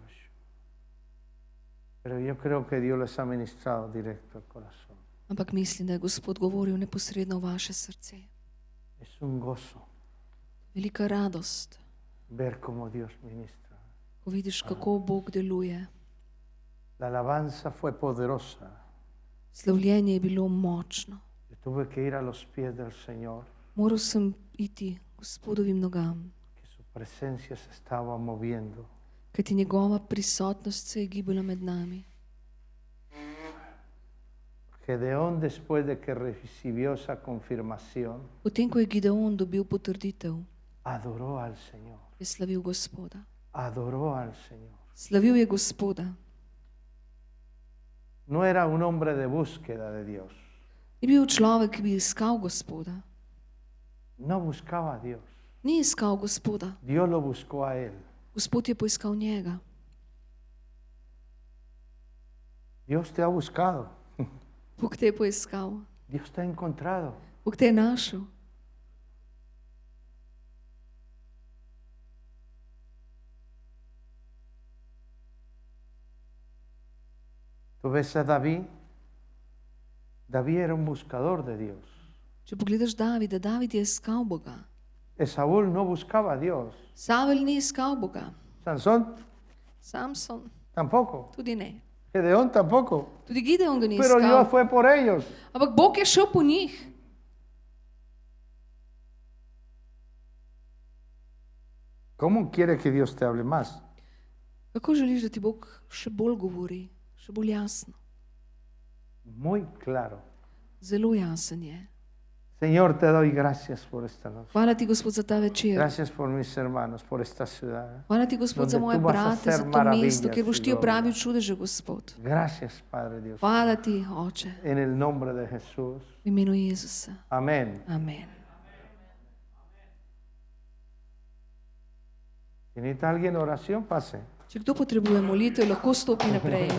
Speaker 1: Pero yo creo que Dios les ha ministrado directo al corazón.
Speaker 2: Ampak mislim, da je Gospod govoril neposredno v vaše srce.
Speaker 1: Es un gozo
Speaker 2: Velika radost,
Speaker 1: ver cómo Dios ministra.
Speaker 2: ko vidiš, kako Bog deluje.
Speaker 1: La alabanza fue poderosa.
Speaker 2: Slavljenje je bilo močno.
Speaker 1: Yo tuve que ir a los pies del Señor,
Speaker 2: Moral sem iti Gospodovim nogam,
Speaker 1: que su presencia se estaba moviendo.
Speaker 2: kajti njegova prisotnost se je gibala med nami.
Speaker 1: Gedeón, después de que recibió esa confirmación,
Speaker 2: Potem, ko je Gideon dobil potrditev,
Speaker 1: adoró al Señor.
Speaker 2: je slavil Gospoda.
Speaker 1: adoró al Señor.
Speaker 2: Slavil je Gospoda.
Speaker 1: No era un hombre de búsqueda de Dios.
Speaker 2: Ni bil človek, ki bi iskal Gospoda.
Speaker 1: No buscaba a Dios.
Speaker 2: Ni iskal Gospoda.
Speaker 1: Dios lo buscó a él.
Speaker 2: Gospod je poiskal njega.
Speaker 1: Dios te ha buscado.
Speaker 2: Bog te je poiskal.
Speaker 1: Dios te ha encontrado.
Speaker 2: Bog te je našel.
Speaker 1: Tú ves a David. David era un buscador de Dios.
Speaker 2: Če pogledaš Davida, David je iskal Boga.
Speaker 1: Saúl no buscaba a Dios.
Speaker 2: Savel ni iskal Boga.
Speaker 1: Sansón
Speaker 2: Samson
Speaker 1: tampoco.
Speaker 2: tudi ne.
Speaker 1: Gedeón tampoco.
Speaker 2: Tudi Gideon ga ni
Speaker 1: Pero Dios
Speaker 2: iskal.
Speaker 1: fue por ellos.
Speaker 2: Ampak Bog je šel po njih.
Speaker 1: ¿Cómo quiere que Dios te hable más?
Speaker 2: Kako želiš, da ti Bog še bolj govori, še bolj jasno?
Speaker 1: Muy claro.
Speaker 2: Zelo jasen je.
Speaker 1: Señor, te doy gracias por esta noche.
Speaker 2: Hvala ti, Gospod, za ta večer.
Speaker 1: Gracias por mis hermanos, por esta ciudad.
Speaker 2: Hvala ti, Gospod, za
Speaker 1: donde
Speaker 2: moje
Speaker 1: tú vas a
Speaker 2: brate,
Speaker 1: hacer
Speaker 2: za to mesto,
Speaker 1: maravillas
Speaker 2: kjer boš
Speaker 1: y
Speaker 2: ti
Speaker 1: gloria.
Speaker 2: opravil čudeže, Gospod.
Speaker 1: Gracias, Padre Dios.
Speaker 2: Hvala ti, Oče,
Speaker 1: En el nombre de Jesús.
Speaker 2: v imenu Jezusa.
Speaker 1: Amén.
Speaker 2: Amen.
Speaker 1: Si necesita alguien oración, pase.
Speaker 2: Če kdo potrebuje molitev, lahko stopi naprej.